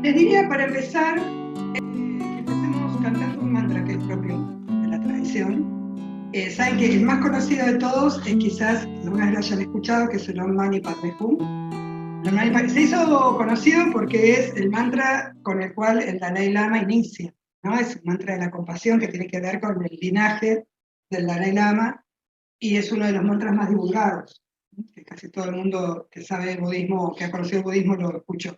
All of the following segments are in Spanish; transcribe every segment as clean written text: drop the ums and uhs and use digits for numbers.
Les diría para empezar que empecemos cantando un mantra que es propio de la tradición. Saben que el más conocido de todos es quizás, alguna vez lo hayan escuchado, que es el Om Mani Padme Hum. Se hizo conocido porque es el mantra con el cual el Dalai Lama inicia, ¿no? Es un mantra de la compasión que tiene que ver con el linaje del Dalai Lama y es uno de los mantras más divulgados, que casi todo el mundo que sabe el budismo, que ha conocido el budismo, lo escuchó.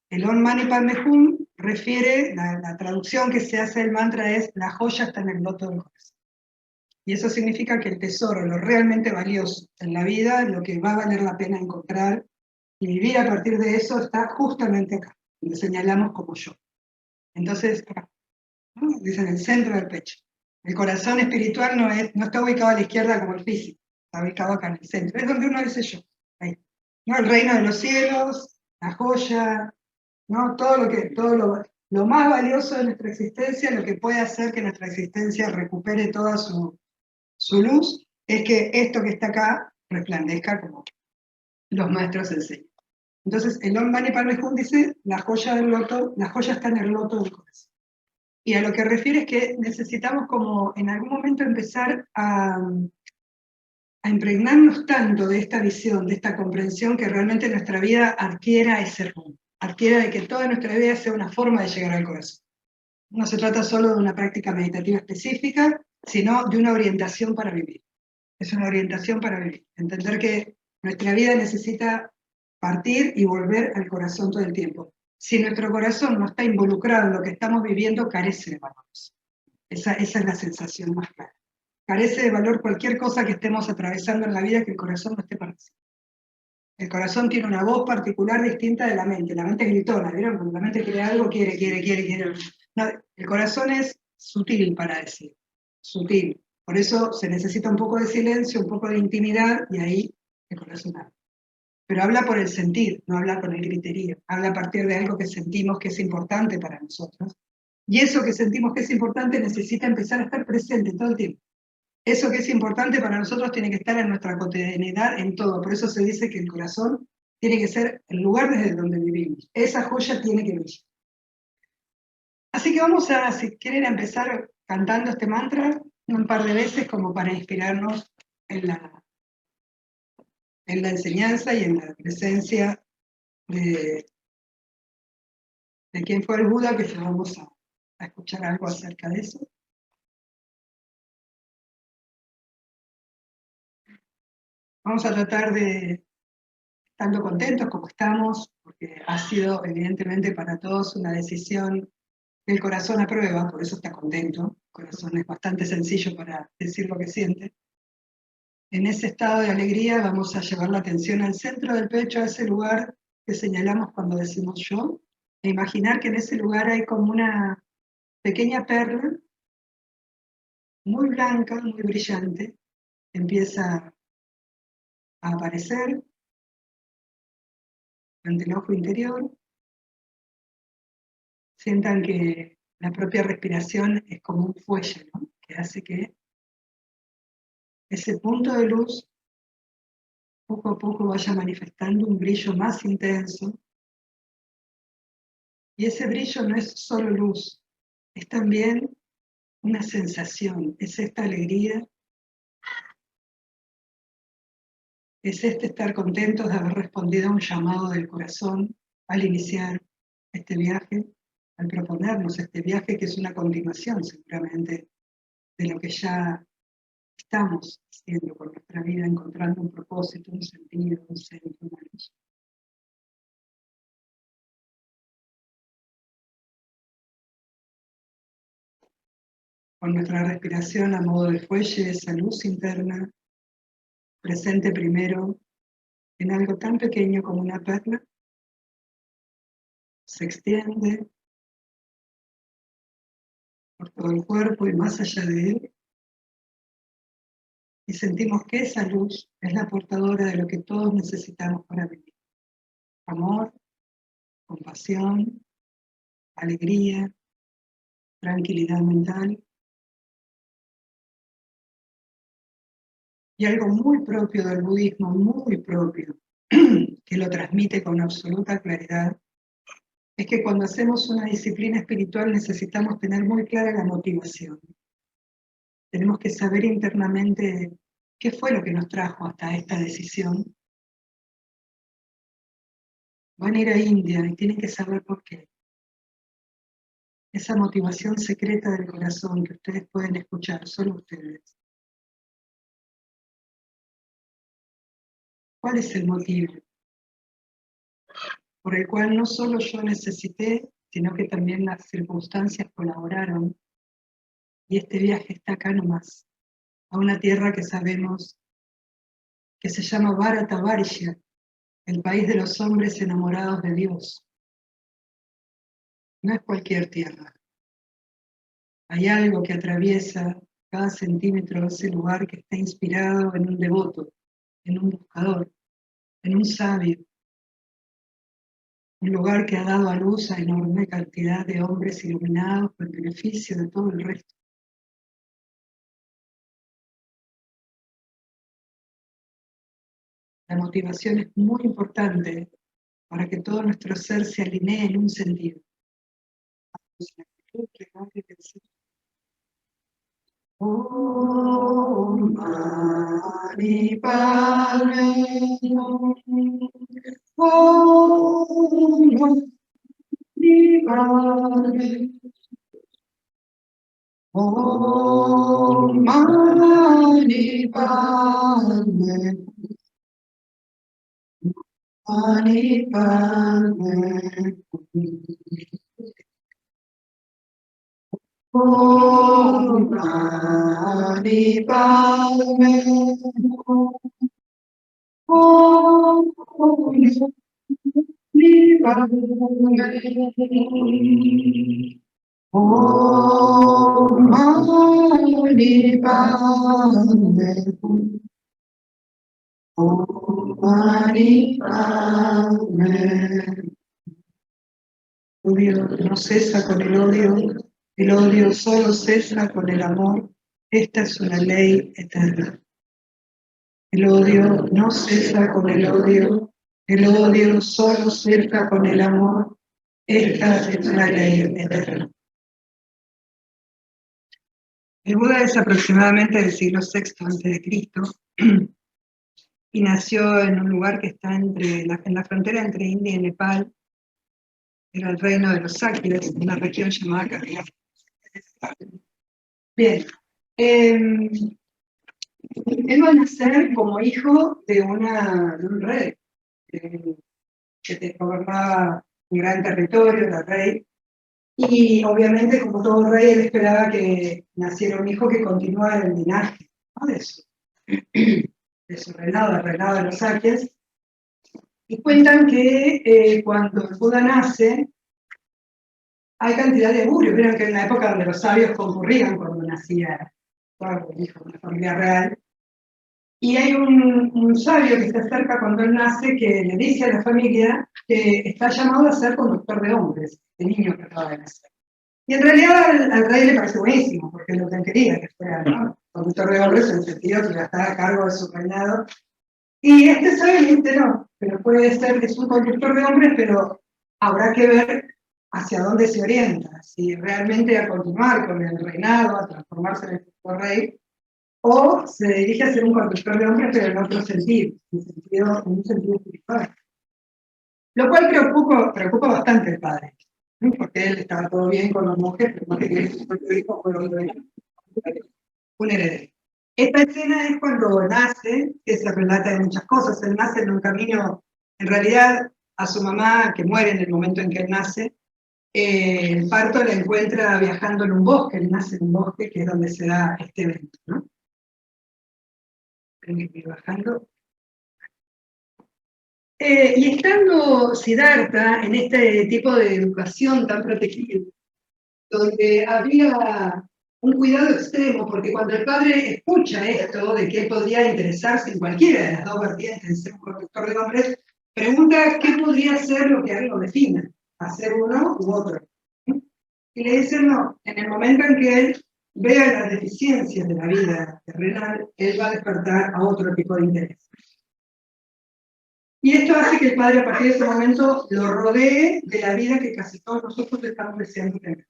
El Om Mani Padme Hum refiere, la traducción que se hace del mantra es la joya está en el loto del corazón. Y eso significa que el tesoro, lo realmente valioso en la vida, lo que va a valer la pena encontrar y vivir a partir de eso, está justamente acá, donde señalamos como yo. Entonces, acá, ¿no? Dice en el centro del pecho. El corazón espiritual no está ubicado a la izquierda como el físico, está ubicado acá en el centro. Es donde uno dice yo. Ahí. ¿No? El reino de los cielos, la joya, ¿no? Lo más valioso de nuestra existencia, lo que puede hacer que nuestra existencia recupere toda su luz, es que esto que está acá resplandezca como los maestros enseñan. Entonces, el Om Mani Padme Hum dice, la joya está en el loto del corazón. Y a lo que refiere es que necesitamos como en algún momento empezar a impregnarnos tanto de esta visión, de esta comprensión, que realmente nuestra vida adquiera ese rumbo, adquiera de que toda nuestra vida sea una forma de llegar al corazón. No se trata solo de una práctica meditativa específica, sino de una orientación para vivir. Es una orientación para vivir. Entender que nuestra vida necesita partir y volver al corazón todo el tiempo. Si nuestro corazón no está involucrado en lo que estamos viviendo, carece de valores. Esa es la sensación más clara. Carece de valor cualquier cosa que estemos atravesando en la vida que el corazón no esté participando. El corazón tiene una voz particular distinta de la mente. La mente es gritona, ¿vieron? Cuando la mente quiere algo, quiere. No, el corazón es sutil para decir, sutil. Por eso se necesita un poco de silencio, un poco de intimidad, y ahí el corazón habla. Pero habla por el sentir, no habla con el griterío. Habla a partir de algo que sentimos que es importante para nosotros. Y eso que sentimos que es importante necesita empezar a estar presente todo el tiempo. Eso que es importante para nosotros tiene que estar en nuestra cotidianidad, en todo. Por eso se dice que el corazón tiene que ser el lugar desde donde vivimos. Esa joya tiene que brillar. Así que vamos a, si quieren, empezar cantando este mantra un par de veces como para inspirarnos en la enseñanza y en la presencia de quién fue el Buda, que ya vamos a escuchar algo acerca de eso. Vamos a tratar de, estando contentos como estamos, porque ha sido evidentemente para todos una decisión que el corazón aprueba, por eso está contento. El corazón es bastante sencillo para decir lo que siente. En ese estado de alegría vamos a llevar la atención al centro del pecho, a ese lugar que señalamos cuando decimos yo, e imaginar que en ese lugar hay como una pequeña perla muy blanca, muy brillante, que empieza a aparecer ante el ojo interior. Sientan que la propia respiración es como un fuelle, ¿no? Que hace que ese punto de luz poco a poco vaya manifestando un brillo más intenso. Y ese brillo no es solo luz, es también una sensación, es esta alegría, es este estar contentos de haber respondido a un llamado del corazón al iniciar este viaje, al proponernos este viaje que es una continuación seguramente de lo que ya estamos haciendo con nuestra vida, encontrando un propósito, un sentido, un centro, una luz. Con nuestra respiración a modo de fuelle, esa luz interna, presente primero en algo tan pequeño como una perla, se extiende por todo el cuerpo y más allá de él, y sentimos que esa luz es la portadora de lo que todos necesitamos para vivir. Amor, compasión, alegría, tranquilidad mental, y algo muy propio del budismo, muy propio, que lo transmite con absoluta claridad, es que cuando hacemos una disciplina espiritual necesitamos tener muy clara la motivación. Tenemos que saber internamente qué fue lo que nos trajo hasta esta decisión. Van a ir a India y tienen que saber por qué. Esa motivación secreta del corazón que ustedes pueden escuchar, solo ustedes. ¿Cuál es el motivo por el cual no solo yo necesité, sino que también las circunstancias colaboraron? Y este viaje está acá nomás, a una tierra que sabemos que se llama Bharatavarsha, el país de los hombres enamorados de Dios. No es cualquier tierra. Hay algo que atraviesa cada centímetro de ese lugar que está inspirado en un devoto, en un buscador, en un sabio. Un lugar que ha dado a luz a enorme cantidad de hombres iluminados por el beneficio de todo el resto. La motivación es muy importante para que todo nuestro ser se alinee en un sentido. Om Mani Padme Hum. Om Mani Padme. Om Mani Padme. Mani Padme. Om Mani Padme. Om Mani Padme. Om Mani Padme. Om Mani Padme. El odio no cesa con el odio solo cesa con el amor. Esta es una ley eterna. El odio no cesa con el odio solo cesa con el amor. Esta es una ley eterna. El Buda es aproximadamente del siglo VI a.C. y nació en un lugar que está en la frontera entre India y Nepal. Era el reino de los Sáquidas, una región llamada Kerala. Bien. Él va a nacer como hijo de un rey que gobernaba un gran territorio, era rey. Y obviamente, como todo rey, él esperaba que naciera un hijo que continuara el linaje, ¿no? de su reinado, el reinado de los Sáquidas. Y cuentan que cuando el Buda nace, hay cantidad de burros. Vieron que en la época donde los sabios concurrían cuando nacía el hijo de una familia real. Y hay un sabio que se acerca cuando él nace que le dice a la familia que está llamado a ser conductor de hombres, este niño que acaba de nacer. Y en realidad al rey le parece buenísimo, porque es lo que él quería, que fuera, ¿no?, conductor de hombres, en el sentido que iba a estar a cargo de su reinado. Y este sabio le dice, no, pero puede ser que es un conductor de hombres, pero habrá que ver hacia dónde se orienta, si realmente a continuar con el reinado, a transformarse en el futuro rey, o se dirige a ser un conductor de hombres, pero en otro sentido, en un sentido espiritual. Lo cual preocupa bastante al padre, ¿no? Porque él estaba todo bien con los monjes, pero no quería que su propio hijo fuera un heredero. Esta escena es cuando nace, que se relata de muchas cosas. Él nace en un camino, en realidad, a su mamá, que muere en el momento en que él nace, el parto la encuentra viajando en un bosque. Él nace en un bosque, que es donde se da este evento, ¿no? Bajando. Y estando Siddhartha en este tipo de educación tan protegida, donde había un cuidado extremo, porque cuando el padre escucha esto de que él podría interesarse en cualquiera de las dos vertientes de ser un conductor de hombres, pregunta qué podría ser lo que a él lo defina, hacer uno u otro. Y le dicen, no, en el momento en que él vea las deficiencias de la vida terrenal, él va a despertar a otro tipo de interés. Y esto hace que el padre a partir de ese momento lo rodee de la vida que casi todos nosotros estamos deseando tener.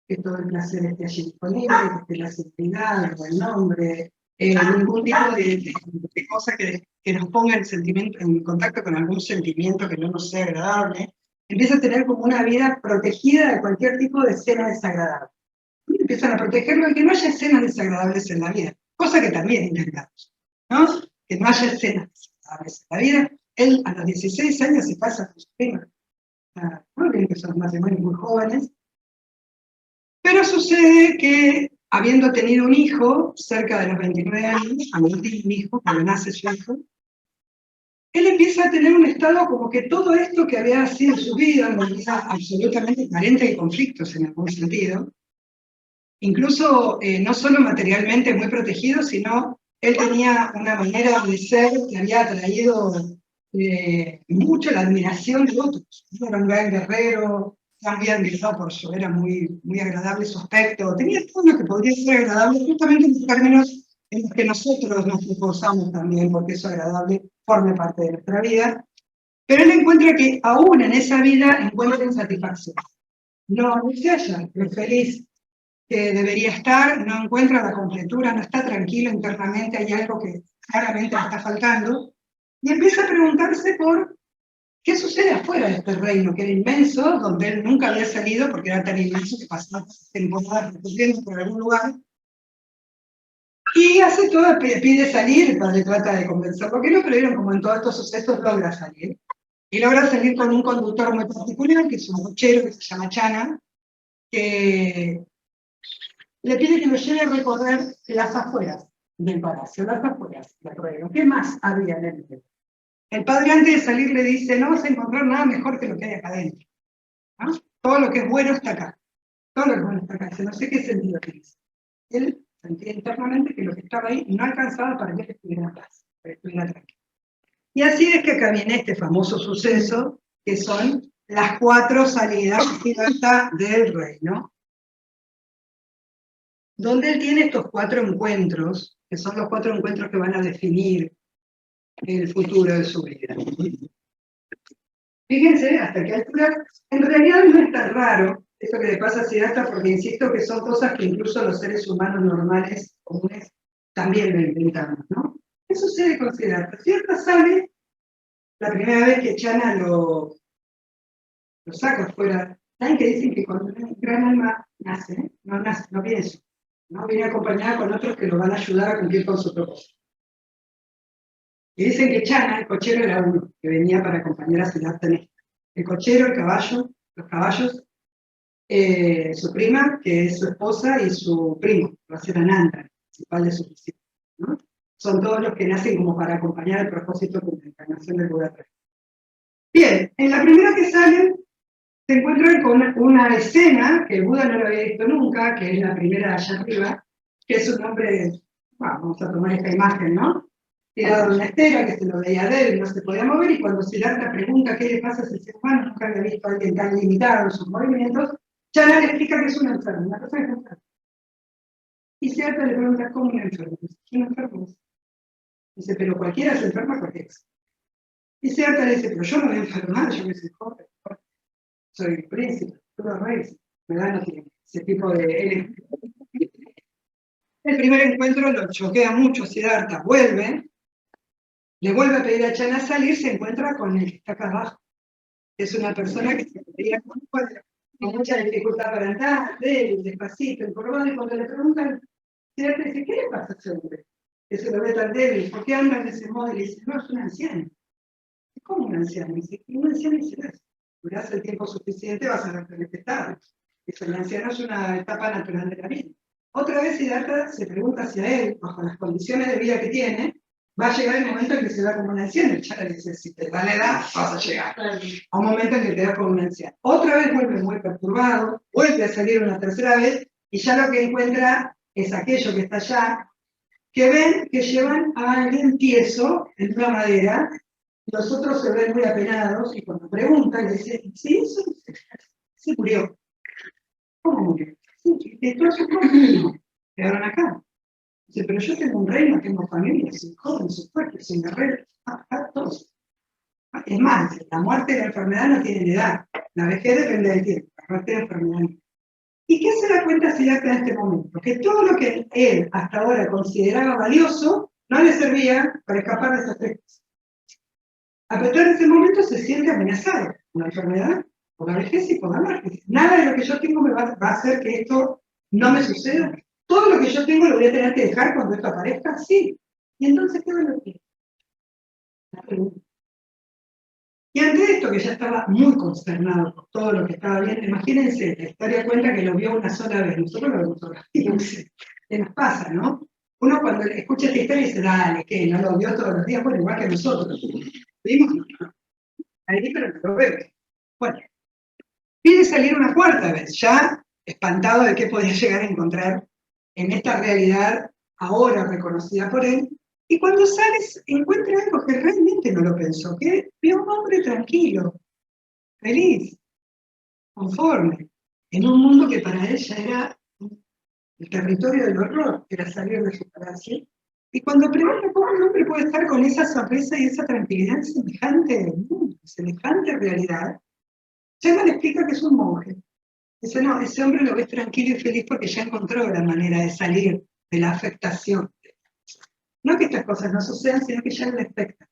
Que todo el placer esté allí disponible, que esté la seguridad, el buen nombre, ningún tipo de cosa que nos ponga en contacto con algún sentimiento que no nos sea agradable. Empieza a tener como una vida protegida de cualquier tipo de escena desagradable. Y empiezan a protegerlo de que no haya escenas desagradables en la vida, cosa que también intentamos, ¿no? Que no haya escenas desagradables en la vida. Él a los 16 años se casa con su prima, ¿no? Bien que son matrimonios muy jóvenes, pero sucede que, habiendo tenido un hijo, cerca de los 29 años, cuando tiene un hijo, cuando nace su hijo, él empieza a tener un estado como que todo esto que había sido su vida, una vida absolutamente carente de conflictos en algún sentido, incluso no solo materialmente muy protegido, sino él tenía una manera de ser que había atraído mucho la admiración de otros. Era un gran guerrero, también admirado por su, era muy agradable su aspecto, tenía todo lo que podría ser agradable, justamente en los términos en los que nosotros nos esforzamos también, porque eso agradable forme parte de nuestra vida, pero él encuentra que aún en esa vida encuentra insatisfacción. No se halla feliz que debería estar, no encuentra la completura, no está tranquilo internamente, hay algo que claramente le está faltando, y empieza a preguntarse por qué sucede afuera de este reino, que era inmenso, donde él nunca había salido, porque era tan inmenso que pasaba temporadas recorriendo por algún lugar, y hace todo, pide salir, el padre trata de convencerlo que no, pero vieron como en todos estos sucesos logra salir. Y logra salir con un conductor muy particular, que es un cochero que se llama Chana, que le pide que lo lleve a recorrer las afueras del palacio, las afueras del reino. ¿Qué más había en el reino? El padre antes de salir le dice, no vas a encontrar nada mejor que lo que hay acá adentro, ¿no? Todo lo que es bueno está acá. Todo lo que es bueno está acá. Dice, no sé qué sentido tiene. Él sentía internamente que lo que estaba ahí no alcanzaba para que él estuviera en paz, para que estuviera tranquilo. Y así es que acá viene este famoso suceso, que son las 4 salidas del reino, donde él tiene estos 4 encuentros, que son los 4 encuentros que van a definir el futuro de su vida. Fíjense hasta qué altura, en realidad no es tan raro eso que le pasa a Siddhartha, porque insisto que son cosas que incluso los seres humanos normales, comunes, también lo intentamos, ¿no? ¿Qué sucede con Siddhartha? Siddhartha sale la primera vez que Chana lo saca fuera. ¿Saben que dicen que cuando un gran alma nace, no viene solo, ¿no? Viene acompañada con otros que lo van a ayudar a cumplir con su propósito? Y dicen que Chana, el cochero, era uno que venía para acompañar a Siddhartha en esto. El cochero, el caballo, los caballos, su prima, que es su esposa, y su primo, que va a ser Ananda, el principal de su discípulo, ¿no? Son todos los que nacen como para acompañar el propósito de la encarnación del Buda. Bien, en la primera que salen, se encuentran con una escena que el Buda no lo había visto nunca, que es la primera de allá arriba, que es un hombre, vamos a tomar esta imagen, ¿no? Tirado en una estera, que se lo veía débil, no se podía mover, y cuando Siddhartha pregunta qué le pasa a ese ser humano, nunca había visto a alguien tan limitado en sus movimientos, Chana le explica que es un enfermo, una persona que está enferma. Y Siddhartha le pregunta, ¿cómo un enfermo? ¿Quién enfermo es? Dice, pero cualquiera se enferma, cualquiera. Y Siddhartha le dice, pero yo no voy a enfermar, yo me soy joven, soy príncipe, todo rey, ¿verdad? No tiene ese tipo de... El primer encuentro lo choquea mucho, Siddhartha vuelve, le vuelve a pedir a Chana salir, se encuentra con el que está acá abajo. Es una persona que se veía con mucha dificultad para andar, débil, despacito, encorvado, y cuando le preguntan, Siddhartha dice, ¿qué le pasa a ese hombre? Que se lo ve tan débil, ¿por qué anda de ese modo? Y le dice, no, es un anciano. ¿Cómo un anciano? Dice, un anciano dice, durás el tiempo suficiente, vas a ver en este estado. Dice, el anciano es una etapa natural de la vida. Otra vez Siddhartha se pregunta hacia él, bajo las condiciones de vida que tiene, va a llegar el momento en que se da como un anciano. El Chara le dice, si te da la edad, vas a llegar a un momento en que te das como un anciano. Otra vez vuelve muy perturbado, vuelve a salir una tercera vez, y ya lo que encuentra es aquello que está allá, que ven que llevan a alguien tieso en una madera. Los otros se ven muy apenados, y cuando preguntan, dicen, sí, eso se murió. ¿Cómo murió? Sí, esto es un niño. Quedaron acá. Dice, pero yo tengo un reino, tengo familia, soy joven, soy fuerte, soy guerrero. Todos. Es más, la muerte y la enfermedad no tienen edad. La vejez depende del tiempo, la muerte y la enfermedad no. ¿Y qué se da cuenta Siddhartha en este momento? Que todo lo que él hasta ahora consideraba valioso no le servía para escapar de esas tres cosas. A pesar de ese momento se siente amenazado por la enfermedad, por la vejez y por la muerte. Nada de lo que yo tengo me va a hacer que esto no me suceda. Todo lo que yo tengo lo voy a tener que dejar cuando esto aparezca, sí. Y entonces, ¿qué va a decir? La pregunta. Y ante esto, que ya estaba muy consternado por todo lo que estaba viendo, imagínense, la historia cuenta que lo vio una sola vez, nosotros lo vimos todas las veces, ¿qué nos pasa, no? Uno cuando escucha esta historia dice, dale, ¿qué? ¿No lo vio todos los días? Bueno, igual que nosotros. Vimos, ahí, pero no lo veo. Bueno, pide salir una cuarta vez, ya espantado de qué podía llegar a encontrar en esta realidad ahora reconocida por él. Y cuando sales, encuentra algo que realmente no lo pensó, que vio a un hombre tranquilo, feliz, conforme, en un mundo que para ella era el territorio del horror, era salir de su palacio. Y cuando pregunta cómo un hombre puede estar con esa sonrisa y esa tranquilidad en semejante mundo, semejante realidad, Chema le explica que es un monje. Dice, no, ese hombre lo ves tranquilo y feliz porque ya encontró la manera de salir de la afectación. No que estas cosas no sucedan, sino que ya lo afectan.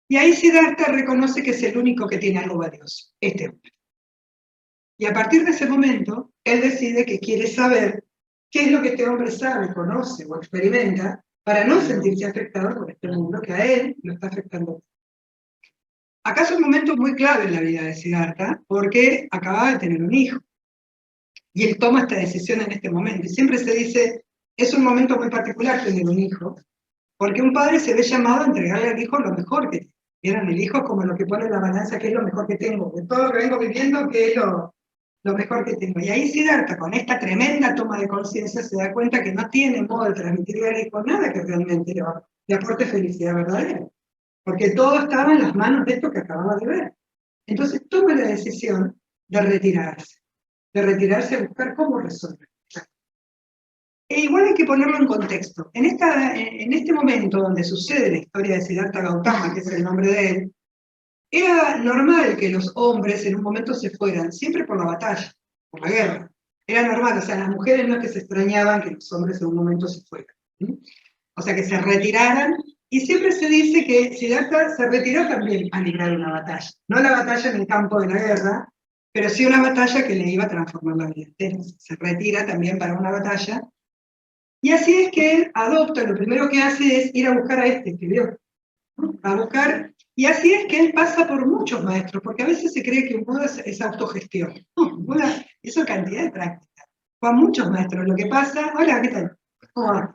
Y ahí Siddhartha reconoce que es el único que tiene algo valioso, este hombre. Y a partir de ese momento, él decide que quiere saber qué es lo que este hombre sabe, conoce o experimenta para no sentirse afectado por este mundo que a él lo está afectando. Acá es un momento muy clave en la vida de Siddhartha porque acababa de tener un hijo. Y él toma esta decisión en este momento. Y siempre se dice, es un momento muy particular tener un hijo, porque un padre se ve llamado a entregarle al hijo lo mejor que tiene. Vieron, el hijo es como lo que pone en la balanza, que es lo mejor que tengo, de todo lo que vengo viviendo, que es lo mejor que tengo. Y ahí Siddhartha, con esta tremenda toma de conciencia, se da cuenta que no tiene modo de transmitirle al hijo nada que realmente le aporte felicidad verdadera, porque todo estaba en las manos de esto que acababa de ver. Entonces toma la decisión de retirarse a buscar cómo resolver. E igual hay que ponerlo en contexto. En este momento donde sucede la historia de Siddhartha Gautama, que es el nombre de él, era normal que los hombres en un momento se fueran, siempre por la batalla, por la guerra. Era normal, o sea, las mujeres no es que se extrañaban que los hombres en un momento se fueran. ¿Sí? O sea, que se retiraran, y siempre se dice que Siddhartha se retiró también a librar una batalla. No la batalla en el campo de la guerra, pero sí una batalla que le iba a transformar la vida. Entonces, se retira también para una batalla. Y así es que él adopta, lo primero que hace es ir a buscar a este que vio, ¿no? A buscar, y así es que él pasa por muchos maestros, porque a veces se cree que un Buda es autogestión. No, un Buda hizo cantidad de práctica. Fue a muchos maestros. Lo que pasa, hola, ¿qué tal? ¿Cómo va?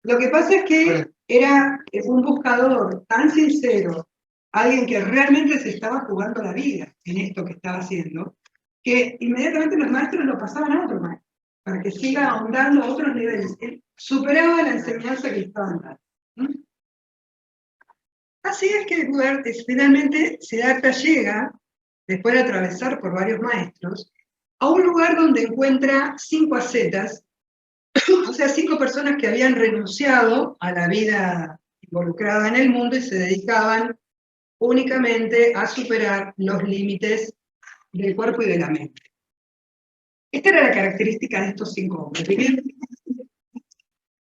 Lo que pasa es que era un buscador tan sincero, alguien que realmente se estaba jugando la vida en esto que estaba haciendo, que inmediatamente los maestros lo pasaban a otro maestro, para que siga ahondando a otros niveles. Él superaba la enseñanza que estaban dando. Así es que finalmente Siddhartha llega, después de atravesar por varios maestros, a un lugar donde encuentra 5 ascetas, o sea, 5 personas que habían renunciado a la vida involucrada en el mundo y se dedicaban únicamente a superar los límites del cuerpo y de la mente. Esta era la característica de estos 5 hombres.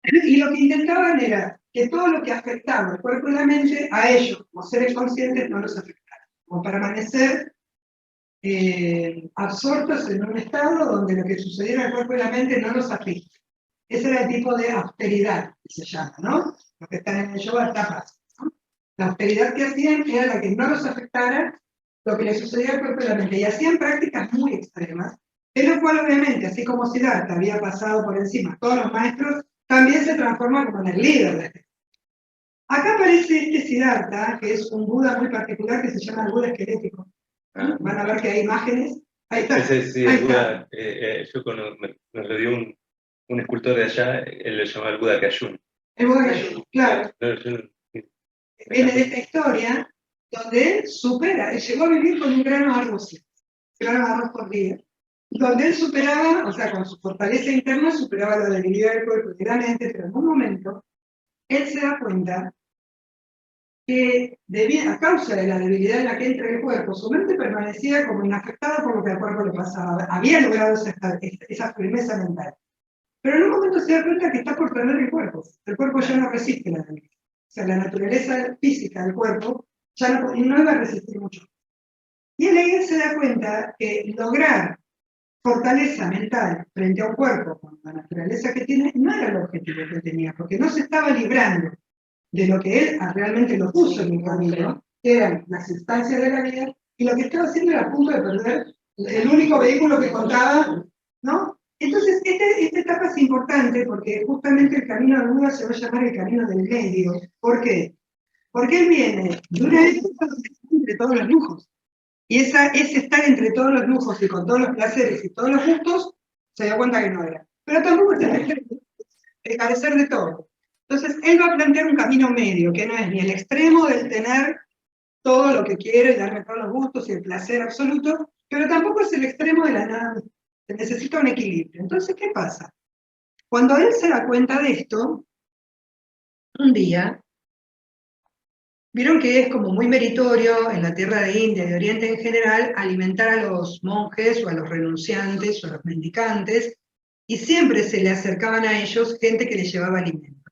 Y lo que intentaban era que todo lo que afectaba el cuerpo y la mente, a ellos, como seres conscientes, no los afectara. Como permanecer absortos en un estado donde lo que sucediera al cuerpo y la mente no los afecta. Ese era el tipo de austeridad que se llama, ¿no? Los que están en el yoga tapas, ¿no? La austeridad que hacían era la que no los afectara lo que les sucedía al cuerpo y la mente. Y hacían prácticas muy extremas, de lo cual obviamente, así como Siddhartha había pasado por encima a todos los maestros, también se transforma como en el líder de este. Acá aparece este Siddhartha, que es un Buda muy particular que se llama el Buda esquelético. Van a ver que hay imágenes. Ahí está. Ese sí, el Buda, yo nos lo dio un escultor de allá, él lo llamaba el Buda Kayun. El Buda Kayun, claro. Viene de esta historia donde él supera, él llegó a vivir con un grano de arroz, por día, donde él superaba, o sea, con su fortaleza interna superaba la debilidad del cuerpo y de la mente, pero en un momento él se da cuenta que a causa de la debilidad en la que entra el cuerpo, su mente permanecía como inafectada por lo que al cuerpo le pasaba. Había logrado esa firmeza mental. Pero en un momento se da cuenta que está por perder el cuerpo. El cuerpo ya no resiste la debilidad. O sea, la naturaleza física del cuerpo ya no iba a resistir mucho. Y él se da cuenta que lograr fortaleza mental frente a un cuerpo con la naturaleza que tiene no era el objetivo que tenía, porque no se estaba librando de lo que él realmente lo puso en el camino, que eran las instancias de la vida, y lo que estaba haciendo era a punto de perder el único vehículo que contaba, ¿no? Entonces, esta etapa es importante porque justamente el camino de Buda se va a llamar el camino del medio. ¿Por qué? Porque él viene de una época donde está entre todos los lujos. Y ese estar entre todos los lujos y con todos los placeres y todos los gustos, se dio cuenta que no era. Pero tampoco es el carecer de todo. Entonces, él va a plantear un camino medio, que no es ni el extremo del tener todo lo que quiere, darme todos los gustos y el placer absoluto, pero tampoco es el extremo de la nada. Se necesita un equilibrio. Entonces, ¿qué pasa? Cuando él se da cuenta de esto, un día, vieron que es como muy meritorio en la tierra de India y de Oriente en general alimentar a los monjes o a los renunciantes o a los mendicantes, y siempre se le acercaban a ellos gente que les llevaba alimento.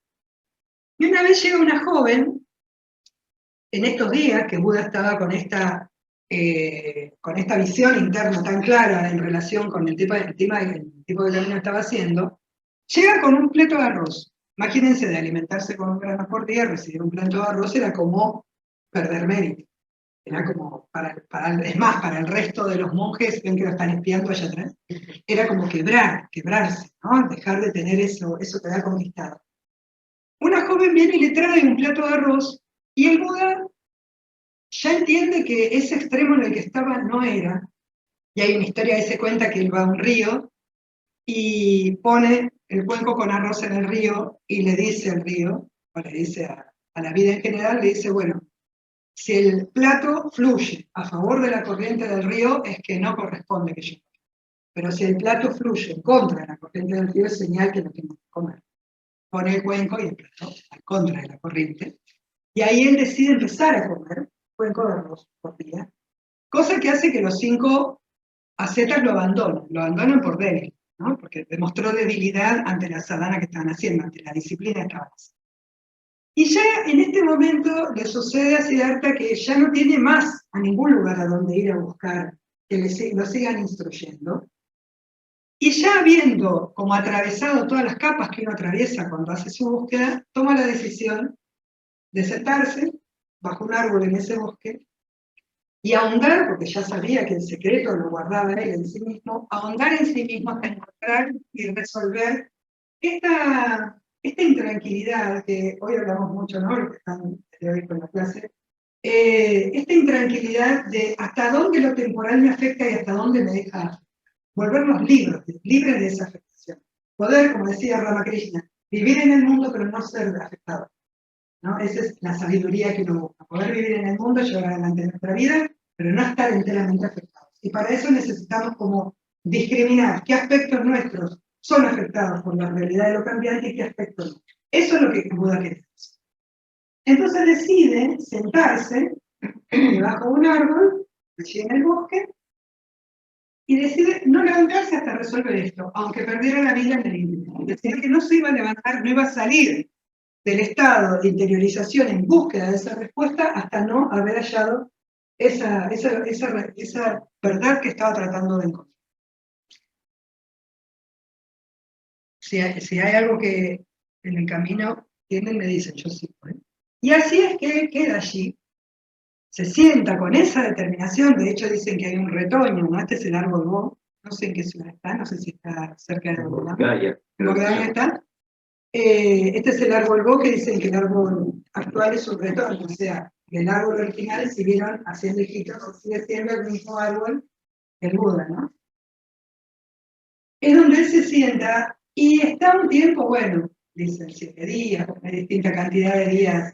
Y una vez llega una joven, en estos días que Buda estaba con esta visión interna tan clara en relación con el tema del tipo de camino que estaba haciendo, llega con un plato de arroz. Imagínense, de alimentarse con un grano por día, recibir un plato de arroz era como perder mérito. Era como, es más, para el resto de los monjes, ven que lo están espiando allá atrás, era como quebrarse, ¿no? Dejar de tener eso que había conquistado. Una joven viene y le trae un plato de arroz, y el Buda ya entiende que ese extremo en el que estaba no era, y hay una historia que se cuenta que él va a un río y pone el cuenco con arroz en el río y le dice al río, o le dice a la vida en general, le dice, bueno, si el plato fluye a favor de la corriente del río, es que no corresponde que yo coma. Pero si el plato fluye en contra de la corriente del río, es señal que no tengo que comer. Pone el cuenco y el plato en contra de la corriente. Y ahí él decide empezar a comer cuenco de arroz por día, cosa que hace que los 5 ascetas lo abandonan por débil, ¿no? Porque demostró debilidad ante la sadhana que estaban haciendo, ante la disciplina que estaban haciendo. Y ya en este momento le sucede a Siddhartha que ya no tiene más a ningún lugar a donde ir a buscar que lo sigan instruyendo. Y ya habiendo como atravesado todas las capas que uno atraviesa cuando hace su búsqueda, toma la decisión de sentarse bajo un árbol en ese bosque y ahondar, porque ya sabía que el secreto lo guardaba él en sí mismo, ahondar en sí mismo hasta encontrar y resolver esta intranquilidad que hoy hablamos mucho, ¿no? Lo que están hoy con la clase, esta intranquilidad de hasta dónde lo temporal me afecta y hasta dónde me deja volvernos libres de esa afectación. Poder, como decía Ramakrishna, vivir en el mundo pero no ser afectado, ¿no? Esa es la sabiduría que uno busca, poder vivir en el mundo, llevar adelante nuestra vida, pero no estar enteramente afectados. Y para eso necesitamos como discriminar qué aspectos nuestros son afectados por la realidad de lo cambiante y qué aspectos no. Eso es lo que Buda quería hacer. Entonces decide sentarse debajo de un árbol, allí en el bosque, y decide no levantarse hasta resolver esto, aunque perdiera la vida en el intento. Decide que no se iba a levantar, no iba a salir del estado de interiorización en búsqueda de esa respuesta hasta no haber hallado esa verdad que estaba tratando de encontrar. Si hay algo que en el camino tienen, me dicen, yo sí. Y así es que él queda allí, se sienta con esa determinación, de hecho dicen que hay un retoño, ¿no? Este es el árbol Bo, no sé en qué ciudad está, no sé si está cerca de Bolivia. Bolivia está. Este es el árbol Bo, que dicen que el árbol actual es un retoño, o sea, el árbol original, si vieron hacia lejitos, sigue siendo el mismo árbol, el Buda, ¿no? Es donde él se sienta y está un tiempo, bueno, dicen 7 días, hay distinta cantidad de días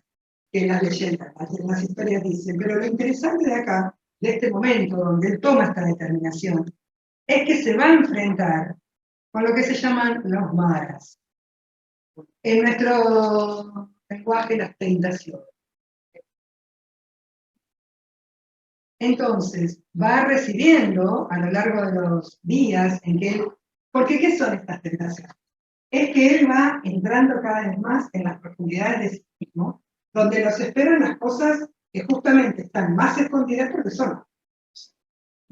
que las leyendas, las historias dicen, pero lo interesante de acá, de este momento donde él toma esta determinación, es que se va a enfrentar con lo que se llaman los maras. En nuestro lenguaje, las tentaciones. Entonces, va recibiendo a lo largo de los días en que él... Porque ¿qué son estas tentaciones? Es que él va entrando cada vez más en las profundidades de sí mismo, donde los esperan las cosas que justamente están más escondidas porque son.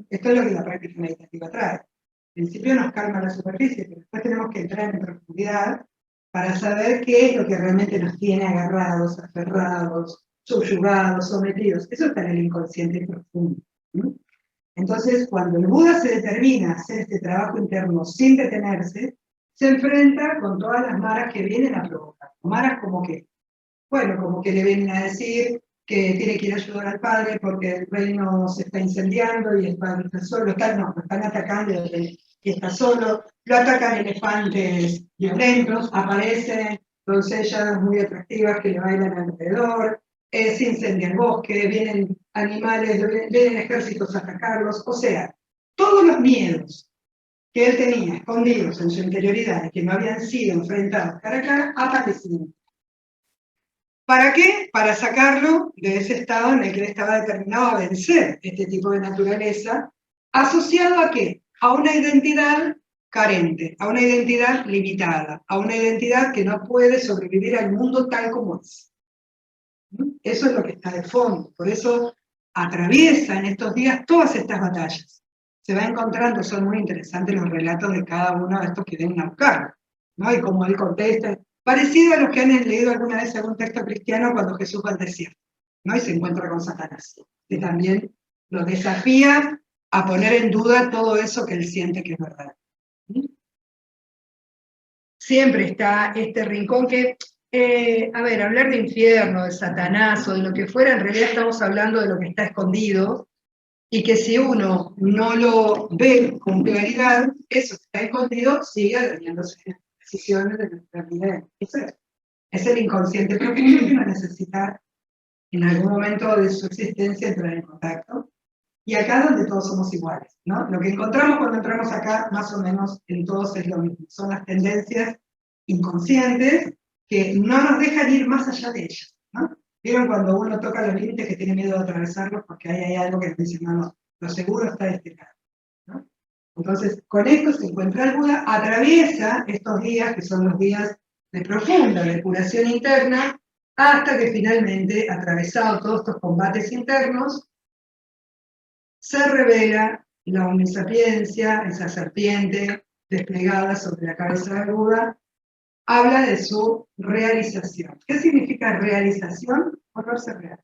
Esto es lo que la práctica meditativa trae. Al principio nos calma la superficie, pero después tenemos que entrar en profundidad para saber qué es lo que realmente nos tiene agarrados, aferrados, subyugados, sometidos. Eso está en el inconsciente profundo. ¿Sí? Entonces, cuando el Buda se determina a hacer este trabajo interno sin detenerse, se enfrenta con todas las maras que vienen a provocar. Maras como que, bueno, como que le vienen a decir que tiene que ir a ayudar al padre porque el reino se está incendiando y el padre está solo, lo están atacando y está solo, lo atacan elefantes violentos, aparecen doncellas muy atractivas que le bailan alrededor, se incendia el bosque, vienen animales, vienen ejércitos a atacarlos, o sea, todos los miedos que él tenía escondidos en su interioridad y que no habían sido enfrentados cara a cara, aparecían. ¿Para qué? Para sacarlo de ese estado en el que él estaba determinado a vencer este tipo de naturaleza, asociado a qué? A una identidad carente, a una identidad limitada, a una identidad que no puede sobrevivir al mundo tal como es. Eso es lo que está de fondo, por eso atraviesa en estos días todas estas batallas. Se va encontrando, son muy interesantes los relatos de cada uno de estos que vienen a buscar, ¿no? Y cómo él contesta, parecido a los que han leído alguna vez algún texto cristiano cuando Jesús va al desierto, ¿no? Y se encuentra con Satanás, que también lo desafía a poner en duda todo eso que él siente que es verdad. Siempre está este rincón que, a ver, hablar de infierno, de Satanás o de lo que fuera, en realidad estamos hablando de lo que está escondido, y que si uno no lo ve con claridad, eso que está escondido sigue dañándose decisiones de nuestra vida. Es el inconsciente profundo que uno necesita en algún momento de su existencia entrar en contacto. Y acá es donde todos somos iguales, ¿no? Lo que encontramos cuando entramos acá, más o menos en todos es lo mismo. Son las tendencias inconscientes que no nos dejan ir más allá de ellas, ¿no? ¿Vieron cuando uno toca los límites que tiene miedo de atravesarlos porque ahí hay algo que nos dice, no, lo seguro está de este lado, ¿no? Entonces, con esto se encuentra el Buda, atraviesa estos días, que son los días de profunda depuración interna, hasta que finalmente, atravesado todos estos combates internos, se revela la omnisapiencia, esa serpiente desplegada sobre la cabeza del Buda, habla de su realización. ¿Qué significa realización? Volverse real.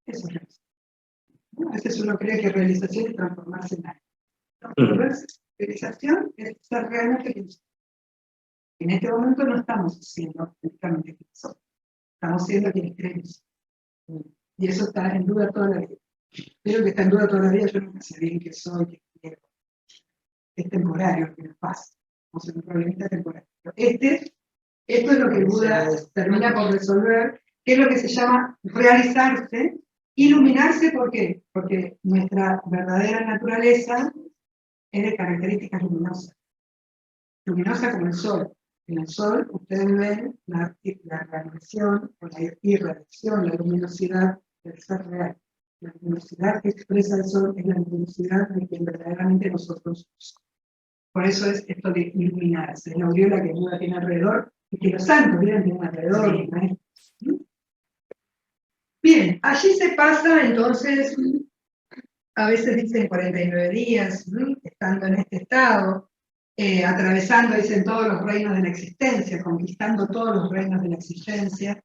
Eso es realización. A veces uno cree que realización es transformarse en algo. Volverse realización es ser realmente quien somos. En este momento no estamos siendo únicamente quienes somos, estamos siendo quienes queremos. Y eso está en duda toda la vida. Creo que está en duda toda la vida, yo nunca sé bien qué soy, qué quiero. Es temporario lo que nos pasa. Vamos a ser un problemita temporario. Esto es lo que el Buda termina por resolver, que es lo que se llama realizarse, iluminarse. ¿Por qué? Porque nuestra verdadera naturaleza es de características luminosas. Luminosa como el sol. En el sol ustedes ven la radiación o la irradiación, la luminosidad del ser real. La luminosidad que expresa el sol es la luminosidad de quien verdaderamente nosotros somos. Por eso es esto de iluminarse, es la aureola que el Buda tiene alrededor y que los santos tienen alrededor. ¿Sí? Bien, allí se pasa entonces, a veces dicen 49 días, estando en este estado, atravesando, dicen, todos los reinos de la existencia, conquistando todos los reinos de la existencia,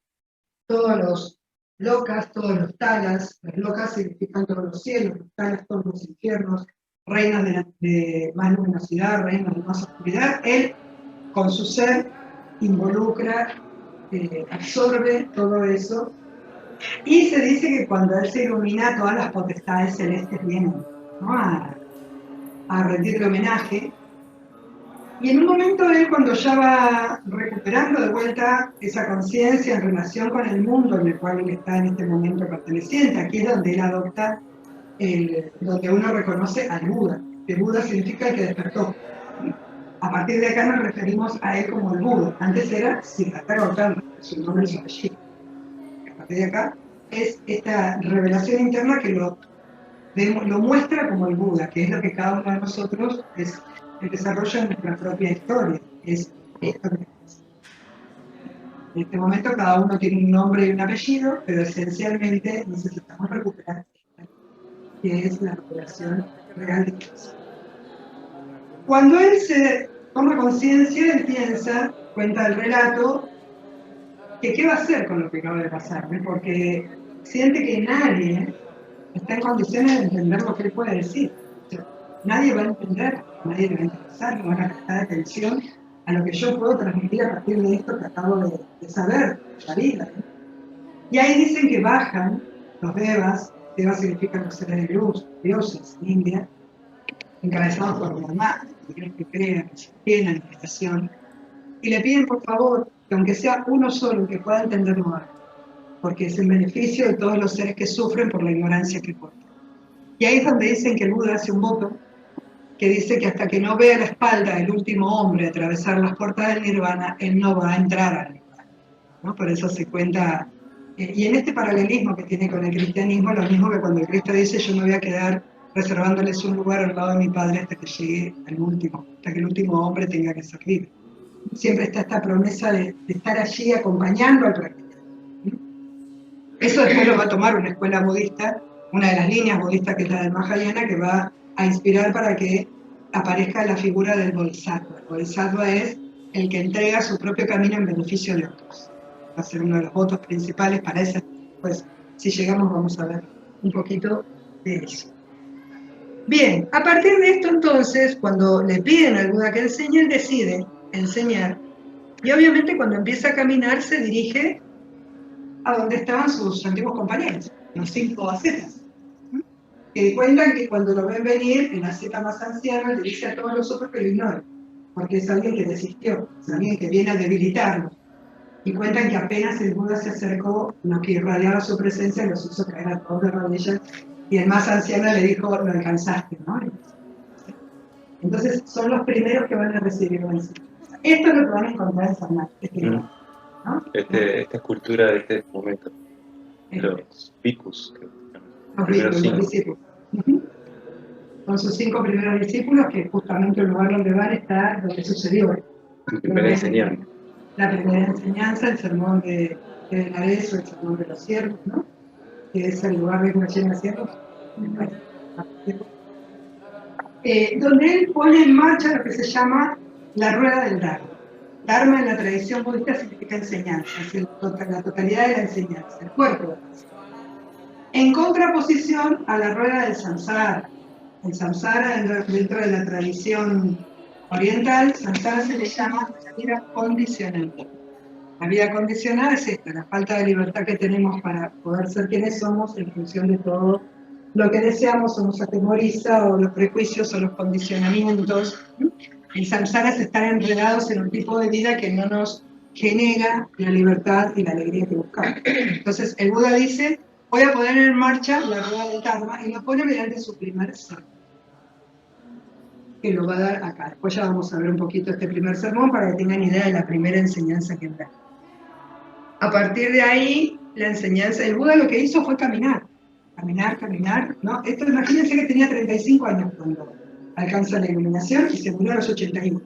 todos los lokas, todos los talas. Los lokas significan todos los cielos, los talas todos los infiernos, reinos de más luminosidad, reinos de más oscuridad. Él, con su ser, involucra, absorbe todo eso, y se dice que cuando él se ilumina, todas las potestades celestes vienen, ¿no? a rendirle homenaje. Y en un momento él, cuando ya va recuperando de vuelta esa conciencia en relación con el mundo en el cual él está en este momento perteneciente, aquí es donde él adopta, donde uno reconoce al Buda, que Buda significa el que despertó. A partir de acá nos referimos a él como el Buda. Antes era Siddhartha Gautama, su nombre y su apellido. A partir de acá es esta revelación interna que lo lo muestra como el Buda, que es lo que cada uno de nosotros es el desarrollo de nuestra propia historia. Es esto que en este momento cada uno tiene un nombre y un apellido, pero esencialmente necesitamos recuperar esta, que es la recuperación real de Dios. Cuando él se toma conciencia, él piensa, cuenta el relato, que qué va a hacer con lo que acaba de pasar, ¿no? Porque siente que nadie está en condiciones de entender lo que él puede decir. O sea, nadie va a entender, nadie le va a interesar, no van a prestar atención a lo que yo puedo transmitir a partir de esto que acabo de saber, de la vida, ¿no? Y ahí dicen que bajan los devas significan los seres de luz, dioses en India, encabezados por Brahma, que crean, que tienen manifestación, y le piden por favor que aunque sea uno solo que pueda entenderlo más, porque es en beneficio de todos los seres que sufren por la ignorancia que portan. Y ahí es donde dicen que el Buda hace un voto que dice que hasta que no vea la espalda del último hombre atravesar las puertas del Nirvana, él no va a entrar al Nirvana, ¿no? Por eso se cuenta, y en este paralelismo que tiene con el cristianismo, lo mismo que cuando el Cristo dice yo me voy a quedar reservándoles un lugar al lado de mi Padre hasta que llegue al último, hasta que el último hombre tenga que ser libre. Siempre está esta promesa de estar allí acompañando al practicante. Eso después lo va a tomar una escuela budista, una de las líneas budistas que es la del Mahayana, que va a inspirar para que aparezca la figura del Bodhisattva. El Bodhisattva es el que entrega su propio camino en beneficio de otros. Va a ser uno de los votos principales para esa. Pues si llegamos vamos a ver un poquito de eso. Bien, a partir de esto entonces, cuando le piden al Buda que enseñe, él decide enseñar, y obviamente cuando empieza a caminar se dirige a donde estaban sus antiguos compañeros, los 5 ascetas, que cuentan que cuando lo ven venir, el asceta más anciano le dice a todos los otros que lo ignoren, porque es alguien que desistió, es alguien que viene a debilitarlos. Y cuentan que apenas el Buda se acercó, lo que irradiaba su presencia los hizo caer a todos de rodillas, y el más anciano le dijo, lo alcanzaste, ¿no? Entonces son los primeros que van a recibir la enseñanza. Esto es lo que van a encontrar en San Marcos, ¿no? Esta escultura de este momento, los bhikkhus, Los discípulos. Con sus 5 primeros discípulos, que justamente el lugar donde van está donde sucedió. La primera enseñanza. La primera enseñanza, el sermón de Benares o el sermón de los siervos, ¿no? Que es el lugar de una llena de siervos. Donde él pone en marcha lo que se llama la rueda del Dharma. Dharma en la tradición budista significa enseñanza, es la totalidad de la enseñanza, el cuerpo de la enseñanza. En contraposición a la rueda del samsara. El samsara, dentro de la tradición oriental, samsara se le llama la vida condicionada. La vida condicionada es esta, la falta de libertad que tenemos para poder ser quienes somos en función de todo lo que deseamos o nos atemoriza, o los prejuicios o los condicionamientos. El samsara es estar enredados en un tipo de vida que no nos genera la libertad y la alegría que buscamos. Entonces el Buda dice, voy a poner en marcha la rueda del Dharma, y lo pone mediante su primer sermón, que lo va a dar acá. Después ya vamos a ver un poquito este primer sermón para que tengan idea de la primera enseñanza que da. A partir de ahí, la enseñanza, el Buda lo que hizo fue caminar, ¿no? Esto, imagínense que tenía 35 años cuando alcanza la iluminación y se murió a los 81.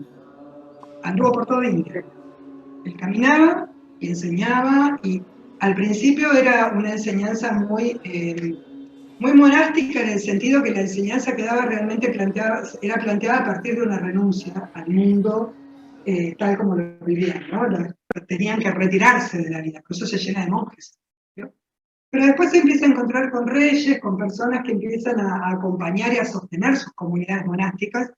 Anduvo por toda India. Él caminaba y enseñaba, y al principio era una enseñanza muy monástica, en el sentido que la enseñanza que daba realmente era planteada a partir de una renuncia al mundo tal como lo vivían, ¿no? Tenían que retirarse de la vida, por eso se llena de monjes, ¿no? Pero después se empieza a encontrar con reyes, con personas que empiezan a acompañar y a sostener sus comunidades monásticas,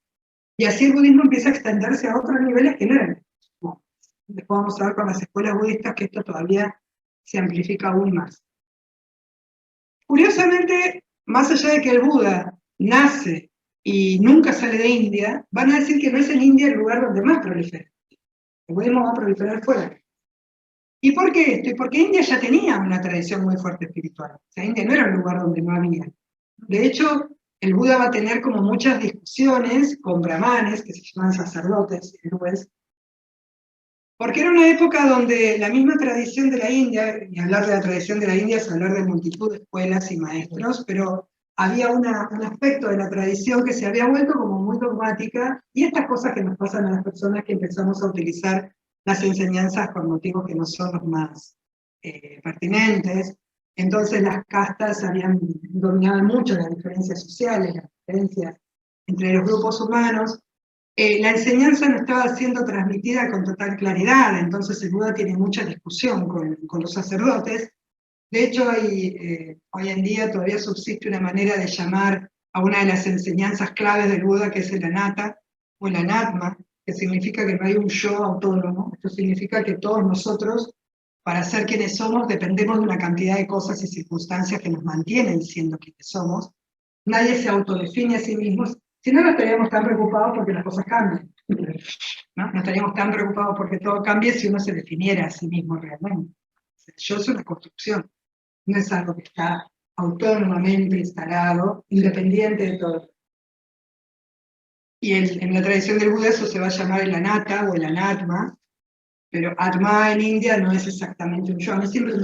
y así el budismo empieza a extenderse a otros niveles que no eran. Bueno, después vamos a ver con las escuelas budistas que esto todavía se amplifica aún más. Curiosamente, más allá de que el Buda nace y nunca sale de India, van a decir que no es en India el lugar donde más prolifera. El budismo va a proliferar fuera. ¿Y por qué esto? Porque India ya tenía una tradición muy fuerte espiritual. O sea, India no era un lugar donde no había. De hecho, el Buda va a tener como muchas discusiones con brahmanes, que se llaman sacerdotes hindúes, porque era una época donde la misma tradición de la India, y hablar de la tradición de la India es hablar de multitud de escuelas y maestros, pero había un aspecto de la tradición que se había vuelto como muy dogmática, y estas cosas que nos pasan a las personas que empezamos a utilizar las enseñanzas por motivos que no son los más pertinentes. Entonces las castas habían dominado mucho las diferencias sociales, las diferencias entre los grupos humanos. La enseñanza no estaba siendo transmitida con total claridad, entonces el Buda tiene mucha discusión con los sacerdotes. De hecho, hoy en día todavía subsiste una manera de llamar a una de las enseñanzas claves del Buda, que es el anatta o el anatma, que significa que no hay un yo autónomo. Esto significa que todos nosotros, para ser quienes somos, dependemos de una cantidad de cosas y circunstancias que nos mantienen siendo quienes somos. Nadie se autodefine a sí mismo, si no, no estaríamos tan preocupados porque las cosas cambian. ¿No? No estaríamos tan preocupados porque todo cambie si uno se definiera a sí mismo realmente. Yo soy una construcción, no es algo que está autónomamente instalado, independiente de todo. Y en la tradición del Buda eso se va a llamar el anatta o el anatma, pero atma en India no es exactamente un yo. A mí siempre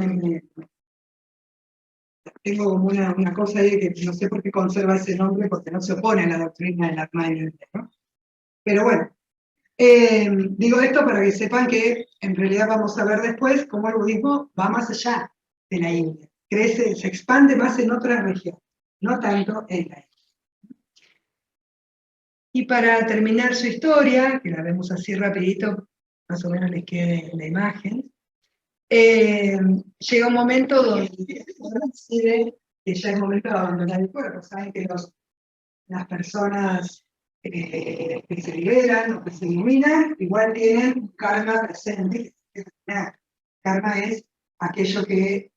tengo como una cosa ahí que no sé por qué conserva ese nombre, porque no se opone a la doctrina del atma en India, ¿no? Pero bueno, digo esto para que sepan que en realidad vamos a ver después cómo el budismo va más allá de la India, crece, se expande más en otras regiones, no tanto en la India. Y para terminar su historia, que la vemos así rapidito, más o menos les quede la imagen, llega un momento donde uno decide que ya es momento de abandonar el cuerpo. Saben que las personas que se liberan o que se iluminan, igual tienen un karma presente. Karma es aquello que